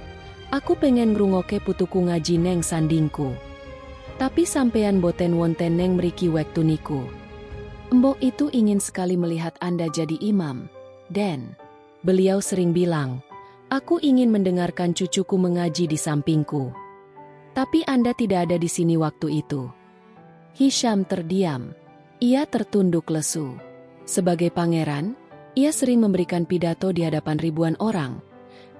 Aku pengen ngrungokke putuku ngaji neng sandingku. Tapi sampeyan boten wonten neng mriki wektu niku. Embok itu ingin sekali melihat Anda jadi imam. Den, beliau sering bilang, aku ingin mendengarkan cucuku mengaji di sampingku. Tapi Anda tidak ada di sini waktu itu. Hisham terdiam. Ia tertunduk lesu. Sebagai pangeran, ia sering memberikan pidato di hadapan ribuan orang,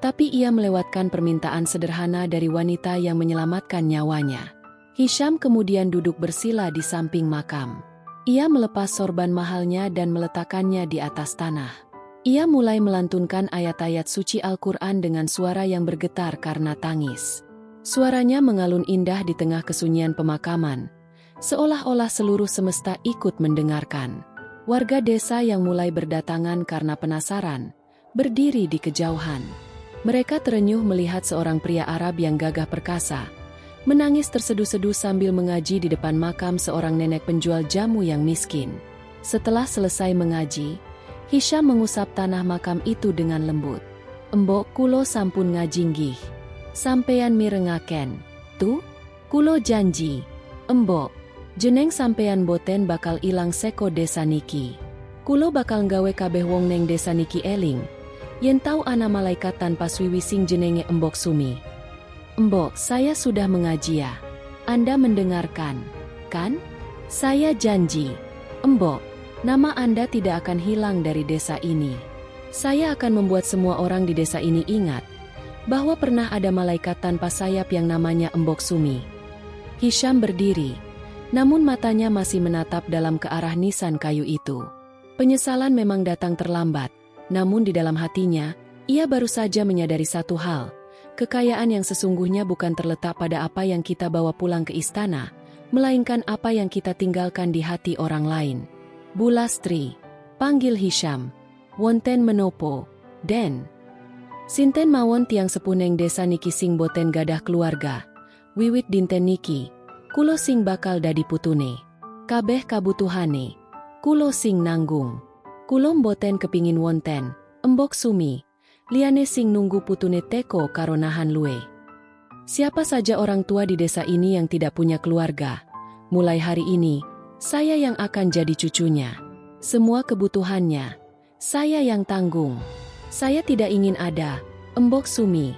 tapi ia melewatkan permintaan sederhana dari wanita yang menyelamatkan nyawanya. Hisham kemudian duduk bersila di samping makam. Ia melepas sorban mahalnya dan meletakkannya di atas tanah. Ia mulai melantunkan ayat-ayat suci Al-Quran dengan suara yang bergetar karena tangis. Suaranya mengalun indah di tengah kesunyian pemakaman, seolah-olah seluruh semesta ikut mendengarkan. Warga desa yang mulai berdatangan karena penasaran, berdiri di kejauhan. Mereka terenyuh melihat seorang pria Arab yang gagah perkasa, menangis terseduh-seduh sambil mengaji di depan makam seorang nenek penjual jamu yang miskin. Setelah selesai mengaji, Hisham mengusap tanah makam itu dengan lembut. "Embok kulo sampun ngajinggih. Sampeyan mirengaken. Tuh, kulo janji. Embok, jeneng sampeyan boten bakal ilang seko desa niki. Kulo bakal nggawe kabeh wong neng desa niki eling yen tau ana malaikat tanpa swiwi sing jenenge Embok Sumi. Embok, saya sudah mengaji ya. Anda mendengarkan, kan? Saya janji. Embok, nama Anda tidak akan hilang dari desa ini. Saya akan membuat semua orang di desa ini ingat bahwa pernah ada malaikat tanpa sayap yang namanya Embok Sumi." Hisham berdiri, namun matanya masih menatap dalam ke arah nisan kayu itu. Penyesalan memang datang terlambat, namun di dalam hatinya, ia baru saja menyadari satu hal. Kekayaan yang sesungguhnya bukan terletak pada apa yang kita bawa pulang ke istana, melainkan apa yang kita tinggalkan di hati orang lain. "Bu Lastri," panggil Hisham. "Wonten menopo, Den?" "Sinten mawon tiang sepuneng desa niki sing boten gadah keluarga. Wiwit dinten niki, kulo sing bakal dadi putune. Kabeh kabutuhane, kulo sing nanggung. Kulo mboten kepingin wonten Embok Sumi liane sing nunggu putune teko karo nahan luwe. Siapa saja orang tua di desa ini yang tidak punya keluarga, mulai hari ini, saya yang akan jadi cucunya. Semua kebutuhannya, saya yang tanggung. Saya tidak ingin ada Embok Sumi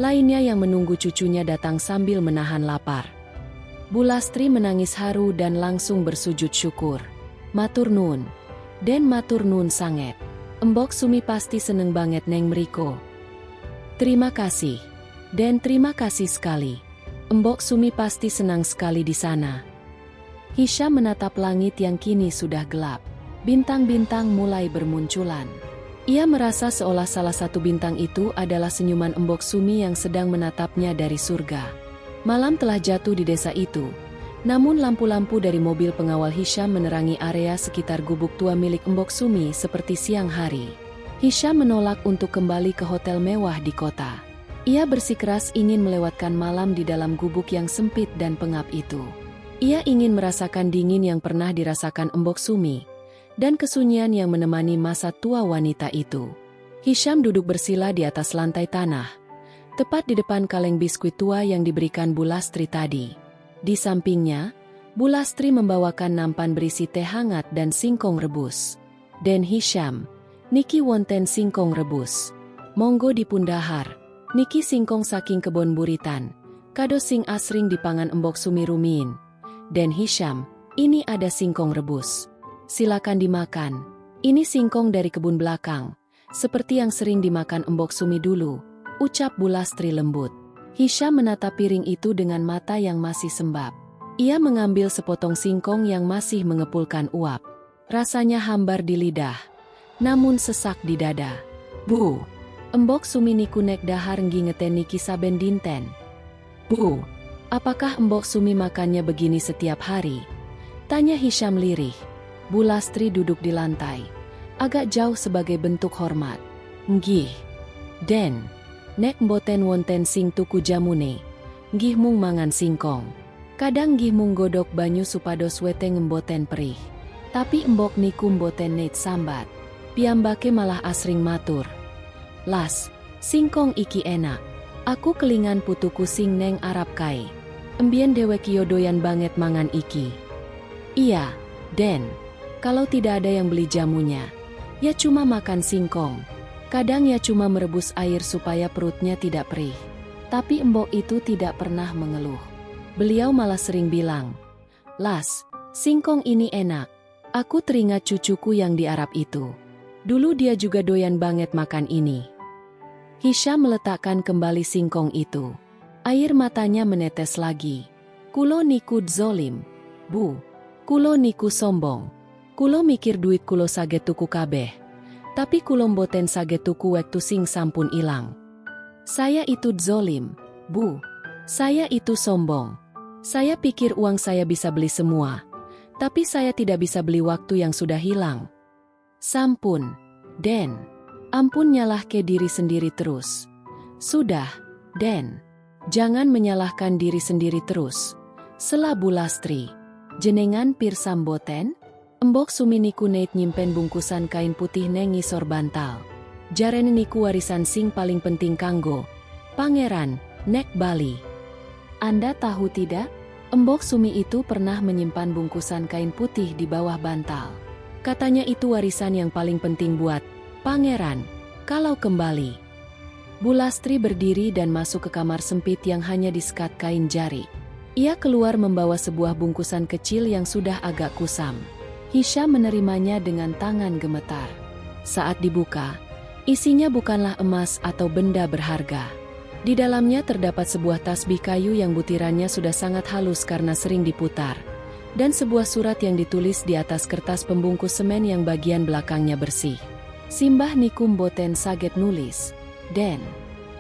lainnya yang menunggu cucunya datang sambil menahan lapar." Bu Lastri menangis haru dan langsung bersujud syukur. "Matur nun, Den matur nun sanget. Embok Sumi pasti seneng banget neng mriko." "Terima kasih, Den, terima kasih sekali. Embok Sumi pasti senang sekali di sana." Hisham menatap langit yang kini sudah gelap. Bintang-bintang mulai bermunculan. Ia merasa seolah salah satu bintang itu adalah senyuman Embok Sumi yang sedang menatapnya dari surga. Malam telah jatuh di desa itu. Namun lampu-lampu dari mobil pengawal Hisham menerangi area sekitar gubuk tua milik Embok Sumi seperti siang hari. Hisham menolak untuk kembali ke hotel mewah di kota. Ia bersikeras ingin melewatkan malam di dalam gubuk yang sempit dan pengap itu. Ia ingin merasakan dingin yang pernah dirasakan Embok Sumi, dan kesunyian yang menemani masa tua wanita itu. Hisham duduk bersila di atas lantai tanah, tepat di depan kaleng biskuit tua yang diberikan Bu Lastri tadi. Di sampingnya, Bu Lastri membawakan nampan berisi teh hangat dan singkong rebus. "Den Hisham, niki wonten singkong rebus. Monggo dipundhahar. Niki singkong saking kebon buritan, kados sing asring dipangan Embok Sumi rumiyin. Den Hisham, ini ada singkong rebus. Silakan dimakan. Ini singkong dari kebun belakang, seperti yang sering dimakan Embok Sumi dulu," ucap Bu Lastri lembut. Hisham menatap piring itu dengan mata yang masih sembab. Ia mengambil sepotong singkong yang masih mengepulkan uap. Rasanya hambar di lidah, namun sesak di dada. "Bu, Embok Sumi niku nek dahar ngingeten niki saben dinten." "Bu, apakah Embok Sumi makannya begini setiap hari?" tanya Hisham lirih. Bu Lastri duduk di lantai, agak jauh sebagai bentuk hormat. "Nggih, Den. Nek mboten wonten sing tuku jamune, nggih mung mangan singkong. Kadang nggih mung godhog banyu supados weteng mboten perih. Tapi embok niku mboten net sambat. Piyambake malah asring matur, 'Las, singkong iki enak. Aku kelingan putuku sing neng Arab kae. Embien dhewek yo doyan banget mangan iki.' Iya, Den. Kalau tidak ada yang beli jamunya, ya cuma makan singkong. Kadang ya cuma merebus air supaya perutnya tidak perih." Tapi embok itu tidak pernah mengeluh. Beliau malah sering bilang, "Las, singkong ini enak. Aku teringat cucuku yang di Arab itu. Dulu dia juga doyan banget makan ini. Hisham meletakkan kembali singkong itu. Air matanya menetes lagi. Kulo niku zolim, Bu. Kulo niku sombong. Kulo mikir duit kulo sage tuku kabeh. Tapi kulo mboten sage tuku wektu sing sampun ilang. Saya itu zolim, Bu. Saya itu sombong. Saya pikir uang saya bisa beli semua. Tapi saya tidak bisa beli waktu yang sudah hilang. Sampun, Den. Ampun nyalahke diri sendiri terus. Sudah, Den. Jangan menyalahkan diri sendiri terus. Sela Bu Lastri. Jenengan pirsam boten? Embok Sumi niku neit nyimpen bungkusan kain putih neng ngisor bantal. Jarene niku warisan sing paling penting kanggo Pangeran, nek Bali. Anda tahu tidak? Embok Sumi itu pernah menyimpan bungkusan kain putih di bawah bantal. Katanya itu warisan yang paling penting buat Pangeran, kalau kembali. Bu Lastri berdiri dan masuk ke kamar sempit yang hanya disekat kain jari. Ia keluar membawa sebuah bungkusan kecil yang sudah agak kusam. Hisham menerimanya dengan tangan gemetar. Saat dibuka, isinya bukanlah emas atau benda berharga. Di dalamnya terdapat sebuah tasbih kayu yang butirannya sudah sangat halus karena sering diputar. Dan sebuah surat yang ditulis di atas kertas pembungkus semen yang bagian belakangnya bersih. Simbah niku mboten saget nulis, Den.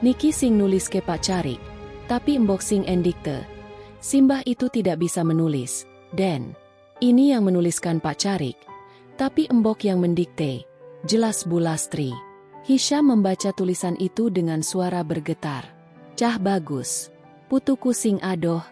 Niki sing nulis ke Pak Carik, tapi embok sing endikte. Simbah itu tidak bisa menulis, Den. Ini yang menuliskan Pak Carik, tapi embok yang mendikte. Jelas Bu Lastri. Hisham membaca tulisan itu dengan suara bergetar. Cah bagus. Putuku sing adoh.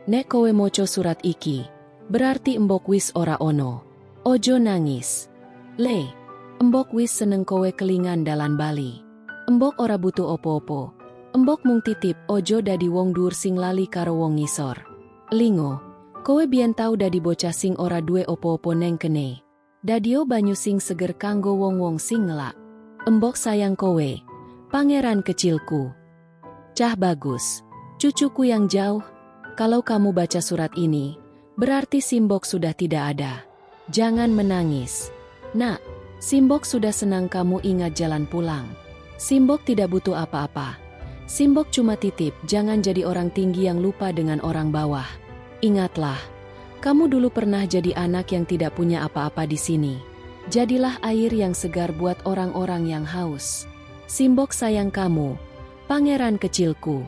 Nek kowe moco surat iki. Berarti embok wis ora ono. Ojo nangis. Le. Embok wis seneng kowe kelingan dalan Bali. Embok ora butuh opo-opo. Embok mung titip ojo dadi wong dur sing lali karo wong ngisor. Lingo, kowe biyen tau dadi bocah sing ora duwe opo-opo neng kene. Dadio banyu sing seger kanggo wong-wong sing ngelak. Embok sayang kowe, pangeran kecilku. Cah bagus, cucuku yang jauh. Kalau kamu baca surat ini, berarti Simbok sudah tidak ada. Jangan menangis. Nak, Simbok sudah senang kamu ingat jalan pulang. Simbok tidak butuh apa-apa. Simbok cuma titip, jangan jadi orang tinggi yang lupa dengan orang bawah. Ingatlah, kamu dulu pernah jadi anak yang tidak punya apa-apa di sini. Jadilah air yang segar buat orang-orang yang haus. Simbok sayang kamu, pangeran kecilku.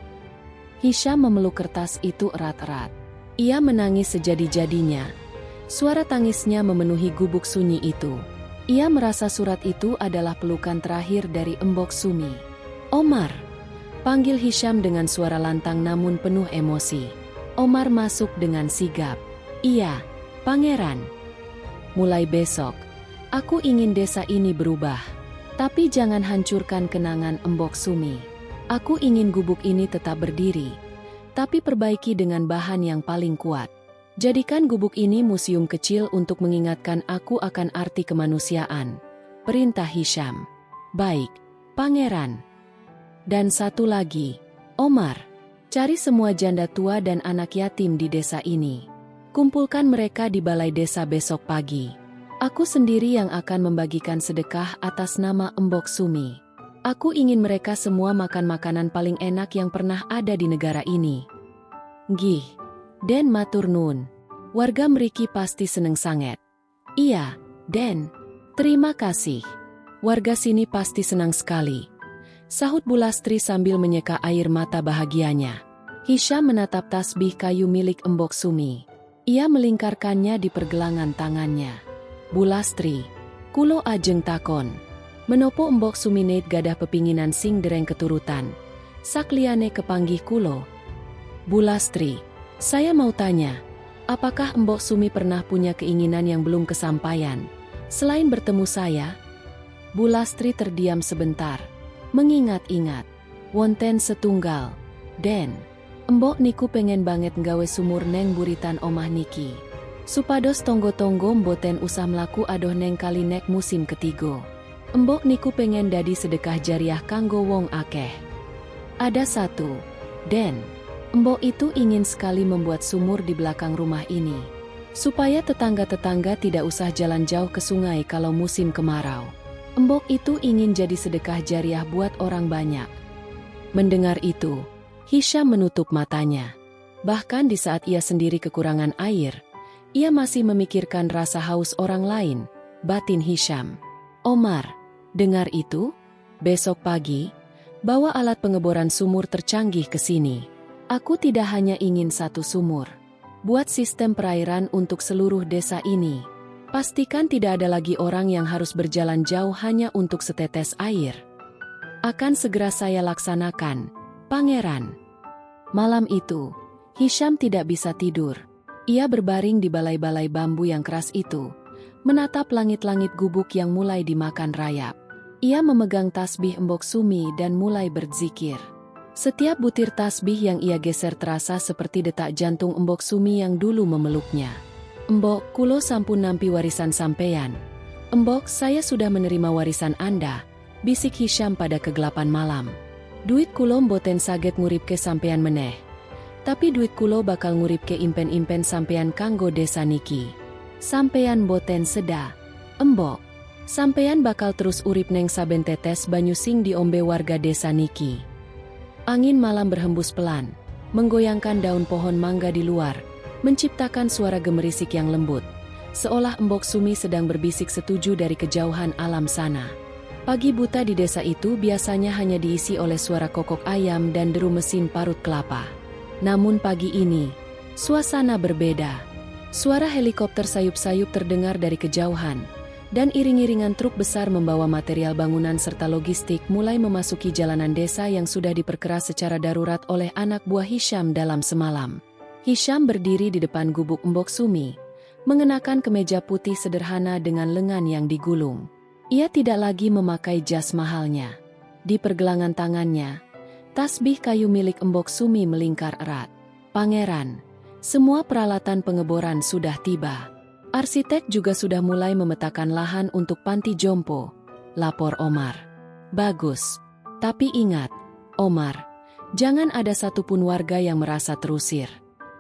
Hisham memeluk kertas itu erat-erat. Ia menangis sejadi-jadinya. Suara tangisnya memenuhi gubuk sunyi itu. Ia merasa surat itu adalah pelukan terakhir dari Embok Sumi. Omar, panggil Hisham dengan suara lantang namun penuh emosi. Omar masuk dengan sigap. Iya, pangeran. Mulai besok, aku ingin desa ini berubah. Tapi jangan hancurkan kenangan Embok Sumi. Aku ingin gubuk ini tetap berdiri. Tapi perbaiki dengan bahan yang paling kuat. Jadikan gubuk ini museum kecil untuk mengingatkan aku akan arti kemanusiaan. Perintah Hisham. Baik, pangeran. Dan satu lagi, Omar. Cari semua janda tua dan anak yatim di desa ini. Kumpulkan mereka di balai desa besok pagi. Aku sendiri yang akan membagikan sedekah atas nama Embok Sumi. Aku ingin mereka semua makan makanan paling enak yang pernah ada di negara ini. Gih. Den matur nuwun. Warga Mriki pasti seneng sanget. Iya, Den. Terima kasih. Warga sini pasti senang sekali. Sahut Bu Lastri sambil menyeka air mata bahagianya. Hisham menatap tasbih kayu milik Embok Sumi. Ia melingkarkannya di pergelangan tangannya. Bu Lastri, kulo ajeng takon. Menopo Embok Sumi neit gadah pepinginan sing dereng keturutan. Sakliane kepanggih kulo. Bu Lastri, saya mau tanya, apakah Embok Sumi pernah punya keinginan yang belum kesampaian, selain bertemu saya? Bu Lastri terdiam sebentar, mengingat-ingat. Wonten setunggal, Den. Embok niku pengen banget nggawe sumur neng buritan omah niki. Supados tonggo-tonggo mboten usah mlaku adoh neng kali nek musim ketigo. Embok niku pengen dadi sedekah jariah kanggo wong akeh. Ada satu, Den. Embok itu ingin sekali membuat sumur di belakang rumah ini. supaya tetangga-tetangga tidak usah jalan jauh ke sungai kalau musim kemarau. Embok itu ingin jadi sedekah jariah buat orang banyak. Mendengar itu, Hisham menutup matanya. Bahkan di saat ia sendiri kekurangan air, ia masih memikirkan rasa haus orang lain, batin Hisham. Omar, dengar itu? Besok pagi, bawa alat pengeboran sumur tercanggih ke sini. Aku tidak hanya ingin satu sumur. Buat sistem perairan untuk seluruh desa ini. Pastikan tidak ada lagi orang yang harus berjalan jauh hanya untuk setetes air. Akan segera saya laksanakan, Pangeran. Malam itu, Hisham tidak bisa tidur. Ia berbaring di balai-balai bambu yang keras itu, menatap langit-langit gubuk yang mulai dimakan rayap. Ia memegang tasbih Embok Sumi dan mulai berzikir. Setiap butir tasbih yang ia geser terasa seperti detak jantung Embok Sumi yang dulu memeluknya. Embok, kulo sampun nampi warisan sampeyan. Embok, saya sudah menerima warisan Anda, bisik Hisham pada kegelapan malam. Duit kulo mboten saget nguripke sampeyan meneh. Tapi duit kulo bakal nguripke impen-impen sampeyan kanggo desa niki. Sampeyan mboten seda. Embok, sampeyan bakal terus urip neng saben tetes banyu sing diombe warga desa niki. Angin malam berhembus pelan, menggoyangkan daun pohon mangga di luar, menciptakan suara gemerisik yang lembut, seolah Embok Sumi sedang berbisik setuju dari kejauhan alam sana. Pagi buta di desa itu biasanya hanya diisi oleh suara kokok ayam dan deru mesin parut kelapa. Namun pagi ini, suasana berbeda. Suara helikopter sayup-sayup terdengar dari kejauhan, dan iring-iringan truk besar membawa material bangunan serta logistik mulai memasuki jalanan desa yang sudah diperkeras secara darurat oleh anak buah Hisham dalam semalam. Hisham berdiri di depan gubuk Embok Sumi, mengenakan kemeja putih sederhana dengan lengan yang digulung. Ia tidak lagi memakai jas mahalnya. Di pergelangan tangannya, tasbih kayu milik Embok Sumi melingkar erat. Pangeran, semua peralatan pengeboran sudah tiba. Arsitek juga sudah mulai memetakan lahan untuk panti jompo, lapor Omar. Bagus. Tapi ingat, Omar, jangan ada satupun warga yang merasa terusir.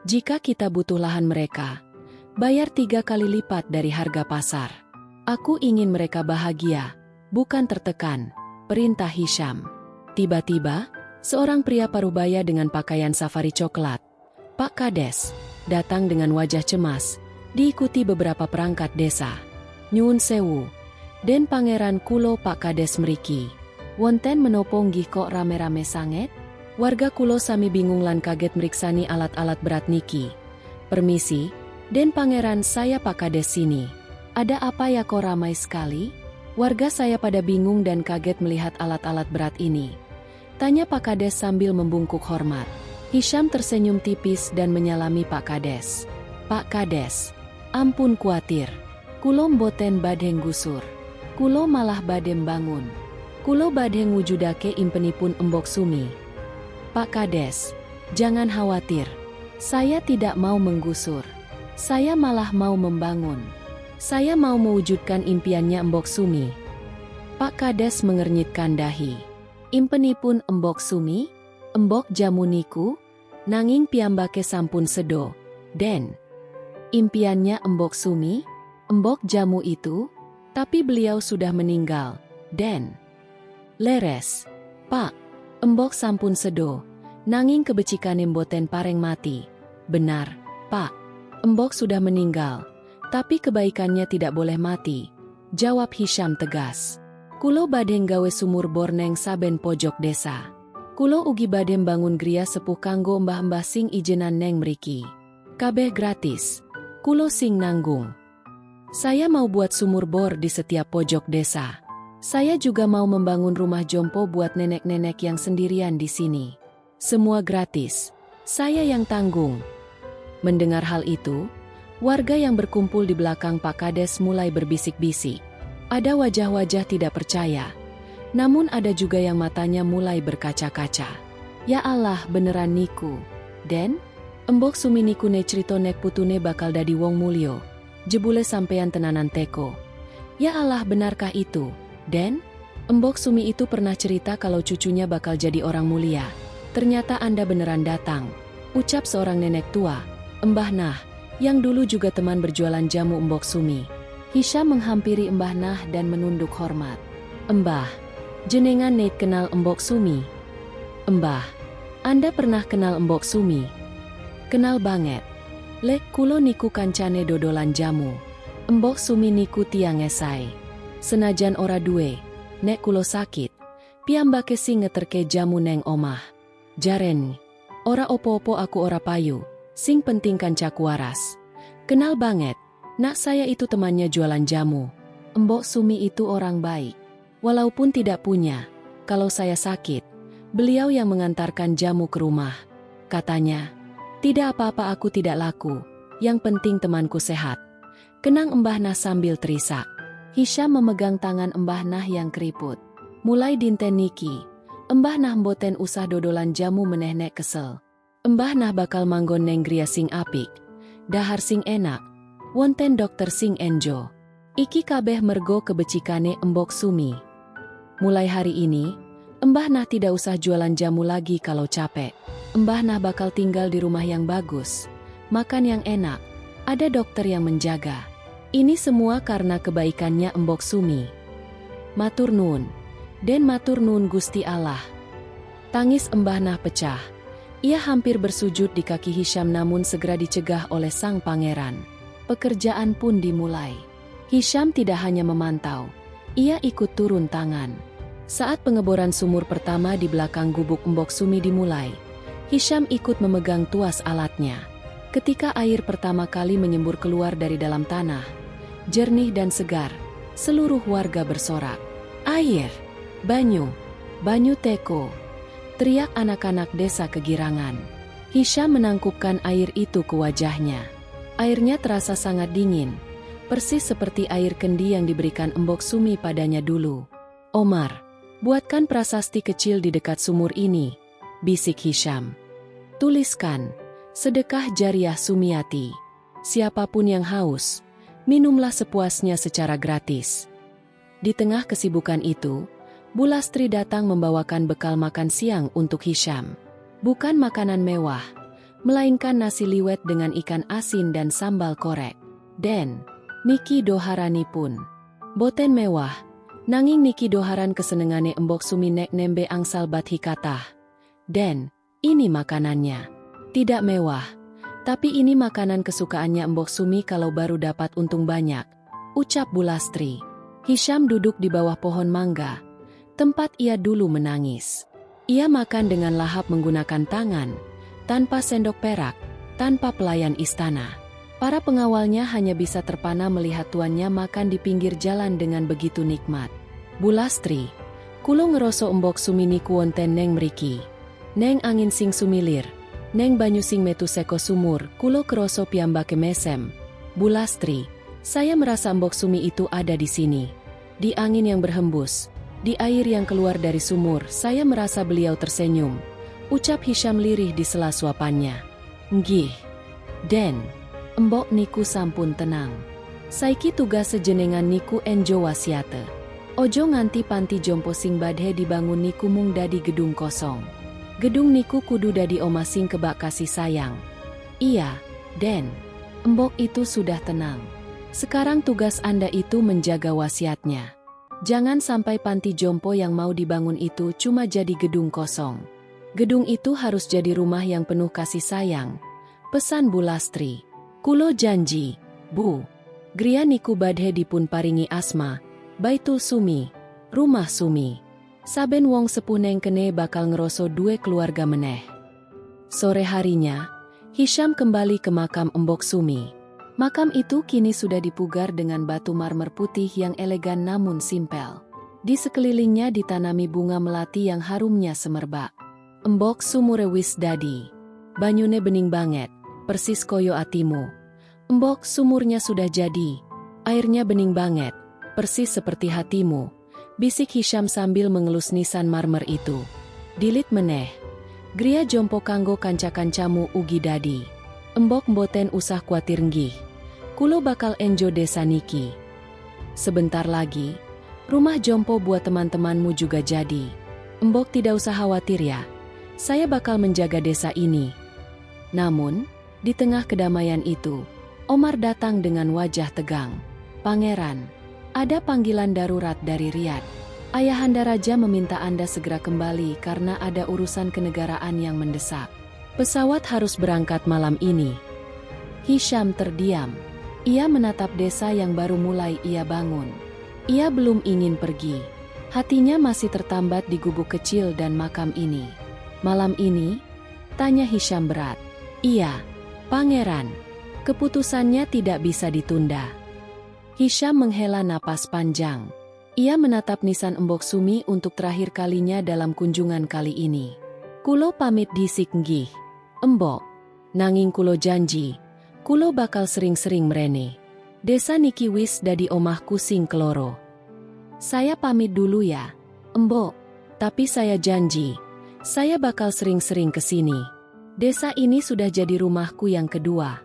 Jika kita butuh lahan mereka, bayar 3 kali lipat dari harga pasar. Aku ingin mereka bahagia, bukan tertekan, perintah Hisham. Tiba-tiba, seorang pria parubaya dengan pakaian safari coklat, Pak Kades, datang dengan wajah cemas, diikuti beberapa perangkat desa. Nyuwun sewu, Den Pangeran kulo Pak Kades mriki. Wonten menapa nggih kok rame-rame sanget? Warga kulo sami bingung lan kaget meriksani alat-alat berat niki. Permisi, Den Pangeran, saya Pak Kades sini. Ada apa ya kok ramai sekali? Warga saya pada bingung dan kaget melihat alat-alat berat ini. Tanya Pak Kades sambil membungkuk hormat. Hisham tersenyum tipis dan menyalami Pak Kades. Pak Kades, ampun kuatir. Kulo mboten badhe gusur. Kulo malah badhe bangun. Kulo badhe ngwujudake impenipun Embok Sumi. Pak Kades, jangan khawatir. Saya tidak mau menggusur. Saya malah mau membangun. Saya mau mewujudkan impiannya Embok Sumi. Pak Kades mengernyitkan dahi. Impenipun Embok Sumi, Embok jamu niku, nanging piyambake sampun sedo, Den. Impiannya Embok Sumi, Embok jamu itu, tapi beliau sudah meninggal, Den. Leres, Pak, Embok sampun sedo, nanging kebecikane mboten pareng mati. Benar, Pak, Embok sudah meninggal, tapi kebaikannya tidak boleh mati, jawab Hisham tegas. Kulo badhe gawe sumur bor neng saben pojok desa. Kulo ugi badhe bangun griya sepuh kanggo mbah-mbah sing ijenan neng mriki. Kabeh gratis, kulo sing nanggung. Saya mau buat sumur bor di setiap pojok desa. Saya juga mau membangun rumah jompo buat nenek-nenek yang sendirian di sini. Semua gratis. Saya yang tanggung. Mendengar hal itu, warga yang berkumpul di belakang Pak Kades mulai berbisik-bisik. Ada wajah-wajah tidak percaya. Namun ada juga yang matanya mulai berkaca-kaca. Ya Allah, beneran niku. Den, Embok Sumi niku ne crito nek putune bakal dadi wong mulyo. Jebule sampeyan tenanan teko. Ya Allah, benarkah itu? Den, Embok Sumi itu pernah cerita kalau cucunya bakal jadi orang mulia. Ternyata Anda beneran datang, ucap seorang nenek tua. Mbah Nah, yang dulu juga teman berjualan jamu Mbok Sumi. Hisham menghampiri Mbah Nah dan menunduk hormat. "Mbah, jenengan net kenal Mbok Sumi?" "Mbah, Anda pernah kenal Mbok Sumi?" "Kenal banget. Lek kulo niku kancane dodolan jamu. Mbok Sumi niku tiang esai. Senajan ora duwe, nek kulo sakit, piyambake sing ngeterke jamu neng omah. Jaren, ora opo-opo aku ora payu, sing penting kancaku waras. Kenal banget, nak saya itu temannya jualan jamu. Mbok Sumi itu orang baik. Walaupun tidak punya, kalau saya sakit, beliau yang mengantarkan jamu ke rumah. Katanya, tidak apa-apa aku tidak laku, yang penting temanku sehat." Kenang Mbah Nah sambil terisak. Hisham memegang tangan Mbah Nah yang keriput. "Mulai dinten niki, Mbah Nah mboten usah dodolan jamu meneh nek kesel. Mbah Nah bakal manggon neng griya sing apik, dahar sing enak, wonten dokter sing enjo. Iki kabeh mergo kebecikane Mbok Sumi. Mulai hari ini, Mbah Nah tidak usah jualan jamu lagi kalau capek. Mbah Nah bakal tinggal di rumah yang bagus, makan yang enak, ada dokter yang menjaga. Ini semua karena kebaikannya Mbok Sumi. Matur nuwun, den matur nuwun Gusti Allah." Tangis Mbah Nah pecah. Ia hampir bersujud di kaki Hisham namun segera dicegah oleh sang pangeran. Pekerjaan pun dimulai. Hisham tidak hanya memantau, ia ikut turun tangan. Saat pengeboran sumur pertama di belakang gubuk Mbok Sumi dimulai, Hisham ikut memegang tuas alatnya. Ketika air pertama kali menyembur keluar dari dalam tanah, jernih dan segar, seluruh warga bersorak. "Air! Banyu! Banyu teko!" teriak anak-anak desa kegirangan. Hisham menangkupkan air itu ke wajahnya. Airnya terasa sangat dingin, persis seperti air kendi yang diberikan Mbok Sumi padanya dulu. "Omar, buatkan prasasti kecil di dekat sumur ini," bisik Hisham. "Tuliskan, sedekah jariah Sumiati. Siapapun yang haus, minumlah sepuasnya secara gratis." Di tengah kesibukan itu, Bu Lastri datang membawakan bekal makan siang untuk Hisham. Bukan makanan mewah, melainkan nasi liwet dengan ikan asin dan sambal korek. "Den, niki doharani pun. Boten mewah, nanging niki doharan kesenengane Mbok Sumi nek nembe angsal bathi katah. Den, ini makanannya. Tidak mewah, tapi ini makanan kesukaannya Mbok Sumi kalau baru dapat untung banyak," ucap Bu Lastri. Hisham duduk di bawah pohon mangga, tempat ia dulu menangis. Ia makan dengan lahap menggunakan tangan, tanpa sendok perak, tanpa pelayan istana. Para pengawalnya hanya bisa terpana melihat tuannya makan di pinggir jalan dengan begitu nikmat. "Bu Lastri, kulo ngeroso Mbok Sumi niku wonten neng mriki. Neng angin sing sumilir, neng banyu sing metu seko sumur, kulo keroso piyambake mesem. Bu Lastri, saya merasa Mbok Sumi itu ada di sini. Di angin yang berhembus, di air yang keluar dari sumur, saya merasa beliau tersenyum," ucap Hisham lirih di sela suapannya. "Nggih, Den, Mbok niku sampun tenang. Saiki tugas sejenengan niku enjo wasiate. Ojo nganti panti jompo sing badhe dibangun niku mung dadi gedung kosong. Gedung niku kudu dadi omah sing kebak kasih sayang." "Iya, Den, Mbok itu sudah tenang. Sekarang tugas Anda itu menjaga wasiatnya. Jangan sampai panti jompo yang mau dibangun itu cuma jadi gedung kosong. Gedung itu harus jadi rumah yang penuh kasih sayang," pesan Bu Lastri. "Kulo janji, Bu. Griya niku badhe dipun paringi asma, Baitul Sumi, rumah Sumi. Saben wong sepuh neng kene bakal ngeroso duwe keluarga meneh." Sore harinya, Hisham kembali ke makam Mbok Sumi. Makam itu kini sudah dipugar dengan batu marmer putih yang elegan namun simpel. Di sekelilingnya ditanami bunga melati yang harumnya semerbak. "Mbok Sumure wis dadi. Banyune bening banget, persis koyo atimu. Mbok sumurnya sudah jadi. Airnya bening banget, persis seperti hatimu," bisik Hisham sambil mengelus nisan marmer itu. "Dilit meneh. Griya jompo kanggo kanca-kancamu ugi dadi. Mbok mboten usah kuatir nggih. Kulo bakal enjo desa niki. Sebentar lagi, rumah jompo buat teman-temanmu juga jadi. Mbok tidak usah khawatir ya. Saya bakal menjaga desa ini." Namun, di tengah kedamaian itu, Omar datang dengan wajah tegang. "Pangeran, ada panggilan darurat dari Riyadh. Ayahanda Raja meminta Anda segera kembali karena ada urusan kenegaraan yang mendesak. Pesawat harus berangkat malam ini." Hisham terdiam. Ia menatap desa yang baru mulai ia bangun. Ia belum ingin pergi. Hatinya masih tertambat di gubuk kecil dan makam ini. "Malam ini?" tanya Hisham berat. "Iya, Pangeran. Keputusannya tidak bisa ditunda." Hisham menghela napas panjang. Ia menatap nisan Embok Sumi untuk terakhir kalinya dalam kunjungan kali ini. "Kulo pamit disik nggih, Embok. Nanging kulo janji, kulo bakal sering-sering mrene. Desa niki wis dadi omahku sing keloro. Saya pamit dulu ya, Embok. Tapi saya janji, saya bakal sering-sering kesini. Desa ini sudah jadi rumahku yang kedua."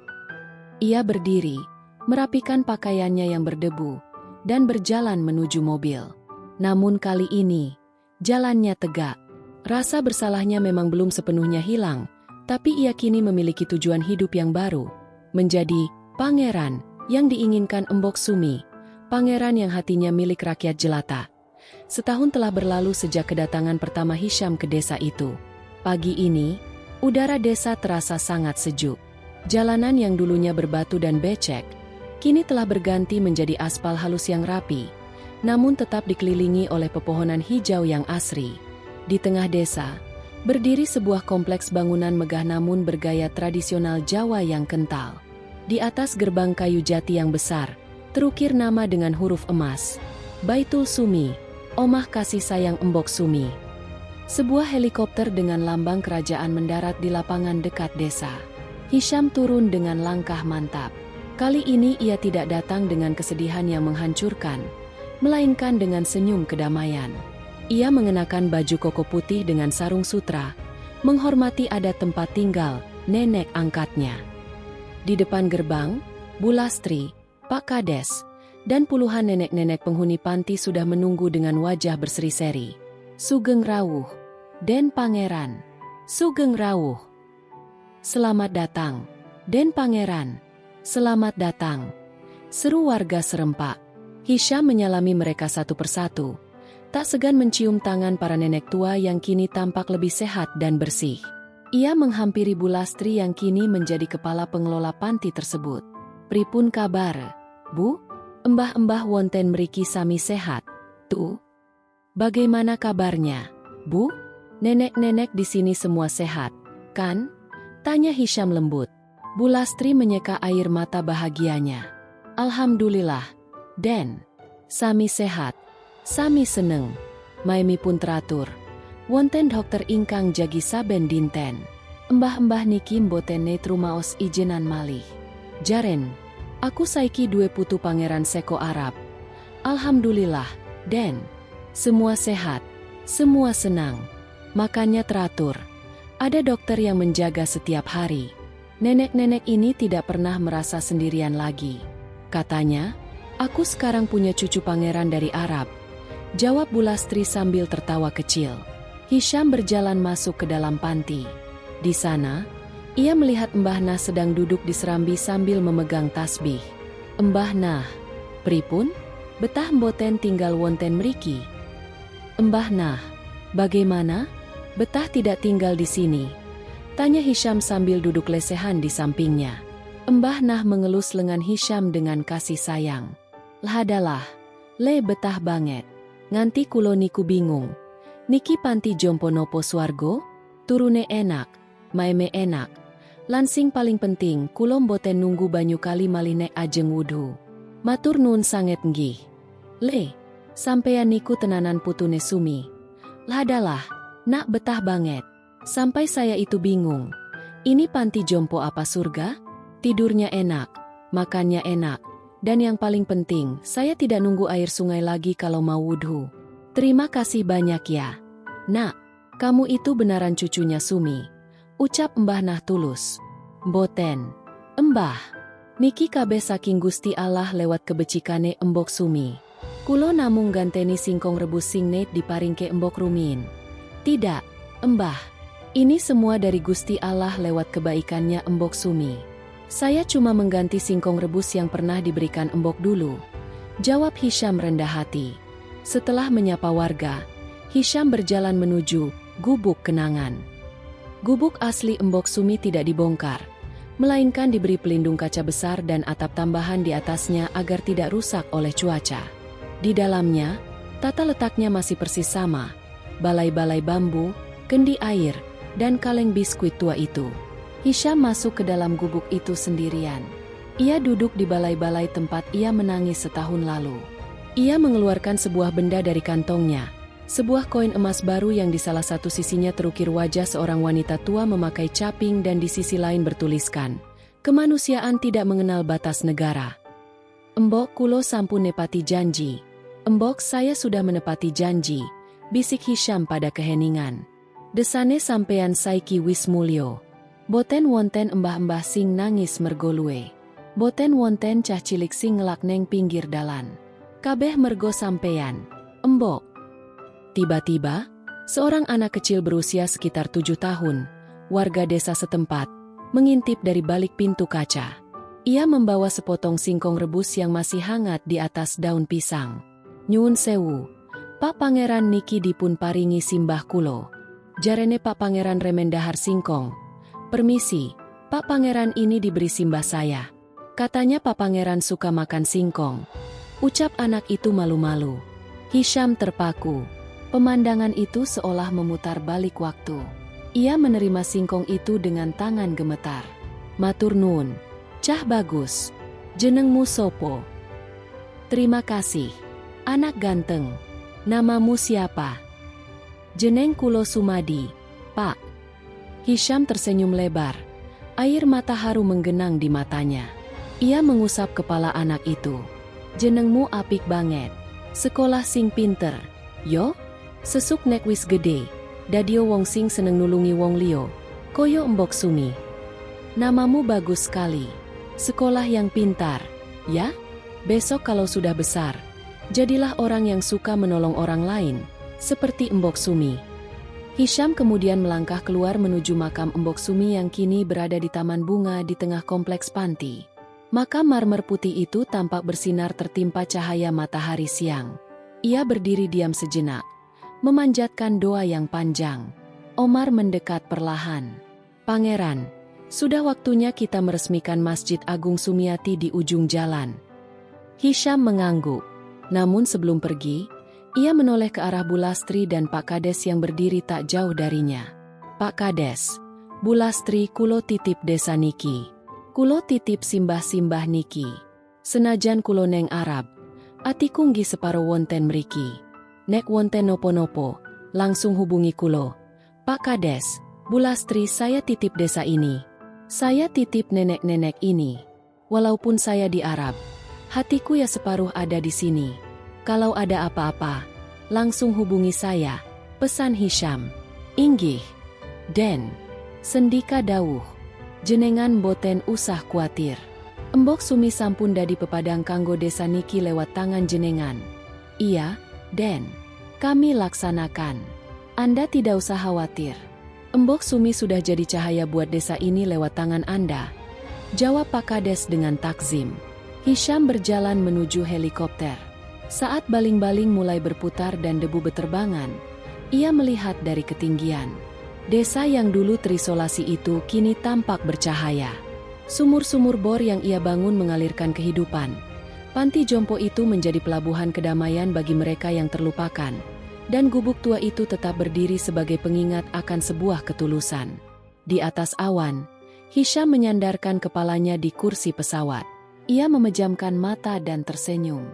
Ia berdiri, merapikan pakaiannya yang berdebu, dan berjalan menuju mobil. Namun kali ini, jalannya tegak. Rasa bersalahnya memang belum sepenuhnya hilang, tapi ia kini memiliki tujuan hidup yang baru. Menjadi pangeran yang diinginkan Embok Sumi, pangeran yang hatinya milik rakyat jelata. Setahun telah berlalu sejak kedatangan pertama Hisham ke desa itu. Pagi ini, udara desa terasa sangat sejuk. Jalanan yang dulunya berbatu dan becek, kini telah berganti menjadi aspal halus yang rapi, namun tetap dikelilingi oleh pepohonan hijau yang asri. Di tengah desa, berdiri sebuah kompleks bangunan megah namun bergaya tradisional Jawa yang kental. Di atas gerbang kayu jati yang besar, terukir nama dengan huruf emas, Baitul Sumi, Omah Kasih Sayang Embok Sumi. Sebuah helikopter dengan lambang kerajaan mendarat di lapangan dekat desa. Hisham turun dengan langkah mantap. Kali ini ia tidak datang dengan kesedihan yang menghancurkan, melainkan dengan senyum kedamaian. Ia mengenakan baju koko putih dengan sarung sutra, menghormati adat tempat tinggal nenek angkatnya. Di depan gerbang, Bu Lastri, Pak Kades, dan puluhan nenek-nenek penghuni panti sudah menunggu dengan wajah berseri-seri. "Sugeng Rawuh, Den Pangeran. Sugeng Rawuh. Selamat datang, Den Pangeran. Selamat datang," seru warga serempak. Hisham menyalami mereka satu persatu, tak segan mencium tangan para nenek tua yang kini tampak lebih sehat dan bersih. Ia menghampiri Bu Lastri yang kini menjadi kepala pengelola panti tersebut. "Pripun kabar, Bu? Embah-embah wonten mriki sami sehat, tuh? Bagaimana kabarnya, Bu? Nenek-nenek di sini semua sehat, kan?" tanya Hisham lembut. Bu Lastri menyeka air mata bahagianya. "Alhamdulillah, Den. Sami sehat, sami seneng. Maemi pun teratur. Wonten dokter ingkang jagi saben dinten. Embah-embah niki mboten netrumaos ijenan malih. Jaren, aku saiki duwe putu pangeran seko Arab. Alhamdulillah, Den. Semua sehat, semua senang. Makannya teratur. Ada dokter yang menjaga setiap hari. Nenek-nenek ini tidak pernah merasa sendirian lagi. Katanya, aku sekarang punya cucu pangeran dari Arab," jawab Bu Lastri sambil tertawa kecil. Hisham berjalan masuk ke dalam panti. Di sana, ia melihat Mbah Nah sedang duduk di serambi sambil memegang tasbih. "Mbah Nah, pripun? Betah mboten tinggal wonten mriki?" "Mbah Nah, bagaimana? Betah tidak tinggal di sini?" tanya Hisham sambil duduk lesehan di sampingnya. Mbah Nah mengelus lengan Hisham dengan kasih sayang. "Lhadalah, le betah banget. Nganti kulo niku bingung. Niki panti jompo nopo swargo? Turune enak, maeme enak. Lansing paling penting kulo mboten nunggu banyu kali malih nek ajeng wudhu. Matur nuwun sanget nggih. Le, sampeyan niku tenanan putune Sumi. Lhadalah, nak betah banget. Sampai saya itu bingung. Ini panti jompo apa surga? Tidurnya enak, makannya enak, dan yang paling penting, saya tidak nunggu air sungai lagi kalau mau wudhu. Terima kasih banyak ya. Nak, kamu itu benaran cucunya Sumi," ucap Mbah Nah tulus. "Mboten, Mbah. Niki kabeh saking Gusti Allah lewat kebecikane Embok Sumi. Kulo namung ganteni singkong rebus sing net diparingke Embok Rumin. Tidak, Mbah. Ini semua dari Gusti Allah lewat kebaikannya Embok Sumi. Saya cuma mengganti singkong rebus yang pernah diberikan Embok dulu, jawab Hisham rendah hati. Setelah menyapa warga, Hisham berjalan menuju gubuk kenangan. Gubuk asli Embok Sumi tidak dibongkar, melainkan diberi pelindung kaca besar dan atap tambahan di atasnya agar tidak rusak oleh cuaca. Di dalamnya, tata letaknya masih persis sama, balai-balai bambu, kendi air, dan kaleng biskuit tua itu. Hisham masuk ke dalam gubuk itu sendirian. Ia duduk di balai-balai tempat ia menangis setahun lalu. Ia mengeluarkan sebuah benda dari kantongnya, sebuah koin emas baru yang di salah satu sisinya terukir wajah seorang wanita tua memakai caping dan di sisi lain bertuliskan, "Kemanusiaan tidak mengenal batas negara." "Embok, kulo sampun nepati janji." "Embok, saya sudah menepati janji," bisik Hisham pada keheningan. "Desane sampean saiki wis mulya. Boten wonten embah-embah sing nangis mergo luwe. Boten wonten cah cilik sing ngelak neng pinggir dalan. Kabeh mergo sampean, Embok." Tiba-tiba, seorang anak kecil berusia sekitar 7 tahun, warga desa setempat, mengintip dari balik pintu kaca. Ia membawa sepotong singkong rebus yang masih hangat di atas daun pisang. "Nyuwun sewu, Pak Pangeran niki dipun paringi simbah kulo," jarene Pak Pangeran remendahar singkong. "Permisi, Pak Pangeran, ini diberi simbah saya. Katanya Pak Pangeran suka makan singkong," ucap anak itu malu-malu. Hisham terpaku. Pemandangan itu seolah memutar balik waktu. Ia menerima singkong itu dengan tangan gemetar. "Matur nuwun, cah bagus. Jenengmu sopo?" "Terima kasih, anak ganteng. Namamu siapa?" "Jeneng kulo Sumadi, Pak." Hisham tersenyum lebar. Air mata haru menggenang di matanya. Ia mengusap kepala anak itu. "Jenengmu apik banget. Sekolah sing pinter, yo? Sesuk nek wis gede, dadio wong sing seneng nulungi wong liyo, koyo Embok Sumi. Namamu bagus sekali. Sekolah yang pintar, ya? Besok kalau sudah besar, jadilah orang yang suka menolong orang lain, seperti Embok Sumi." Hisham kemudian melangkah keluar menuju makam Embok Sumi yang kini berada di taman bunga di tengah kompleks panti. Makam marmer putih itu tampak bersinar tertimpa cahaya matahari siang. Ia berdiri diam sejenak, memanjatkan doa yang panjang. Omar mendekat perlahan. "Pangeran, sudah waktunya kita meresmikan Masjid Agung Sumiati di ujung jalan." Hisham mengangguk. Namun sebelum pergi, ia menoleh ke arah Bu Lastri dan Pak Kades yang berdiri tak jauh darinya. "Pak Kades, Bu Lastri, kulo titip desa niki. Kulo titip simbah-simbah niki. Senajan kulo neng Arab, atiku nggih separo wonten mriki. Nek wonten nopo-nopo, langsung hubungi kulo. Pak Kades, Bu Lastri, saya titip desa ini. Saya titip nenek-nenek ini. Walaupun saya di Arab, hatiku ya separuh ada di sini. Kalau ada apa-apa, langsung hubungi saya," pesan Hisham. "Inggih, Den," sendika dawuh. "Jenengan boten usah kuatir. Embok Sumi sampun dadi pepadang kanggo desa niki lewat tangan jenengan." "Iya, Den. Kami laksanakan. Anda tidak usah khawatir. Embok Sumi sudah jadi cahaya buat desa ini lewat tangan Anda," jawab Pak Kades dengan takzim. Hisham berjalan menuju helikopter. Saat baling-baling mulai berputar dan debu beterbangan, ia melihat dari ketinggian. Desa yang dulu terisolasi itu kini tampak bercahaya. Sumur-sumur bor yang ia bangun mengalirkan kehidupan. Panti jompo itu menjadi pelabuhan kedamaian bagi mereka yang terlupakan. Dan gubuk tua itu tetap berdiri sebagai pengingat akan sebuah ketulusan. Di atas awan, Hisham menyandarkan kepalanya di kursi pesawat. Ia memejamkan mata dan tersenyum.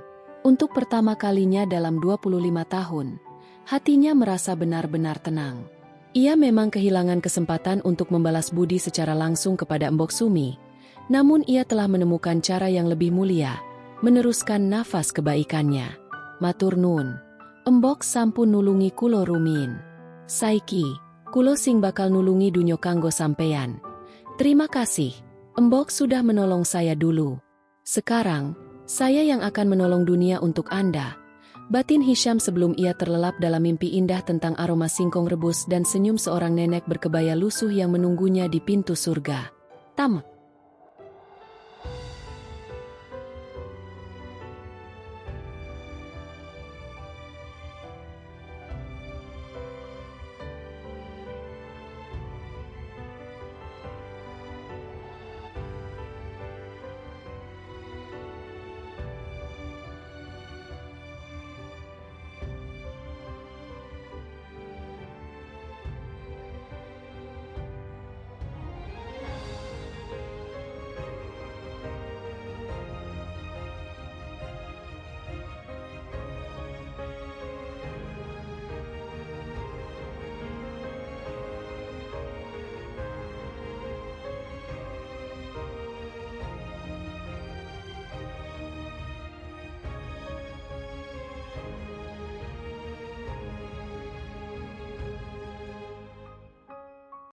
Untuk pertama kalinya dalam 25 tahun, hatinya merasa benar-benar tenang. Ia memang kehilangan kesempatan untuk membalas budi secara langsung kepada Embok Sumi, namun ia telah menemukan cara yang lebih mulia, meneruskan nafas kebaikannya. "Matur nuwun, Embok sampun nulungi kulo rumiyin. Saiki, kulo sing bakal nulungi dunyo kanggo sampeyan. Terima kasih, Embok sudah menolong saya dulu. Sekarang, saya yang akan menolong dunia untuk Anda." Batin Hisham sebelum ia terlelap dalam mimpi indah tentang aroma singkong rebus dan senyum seorang nenek berkebaya lusuh yang menunggunya di pintu surga. Tamat.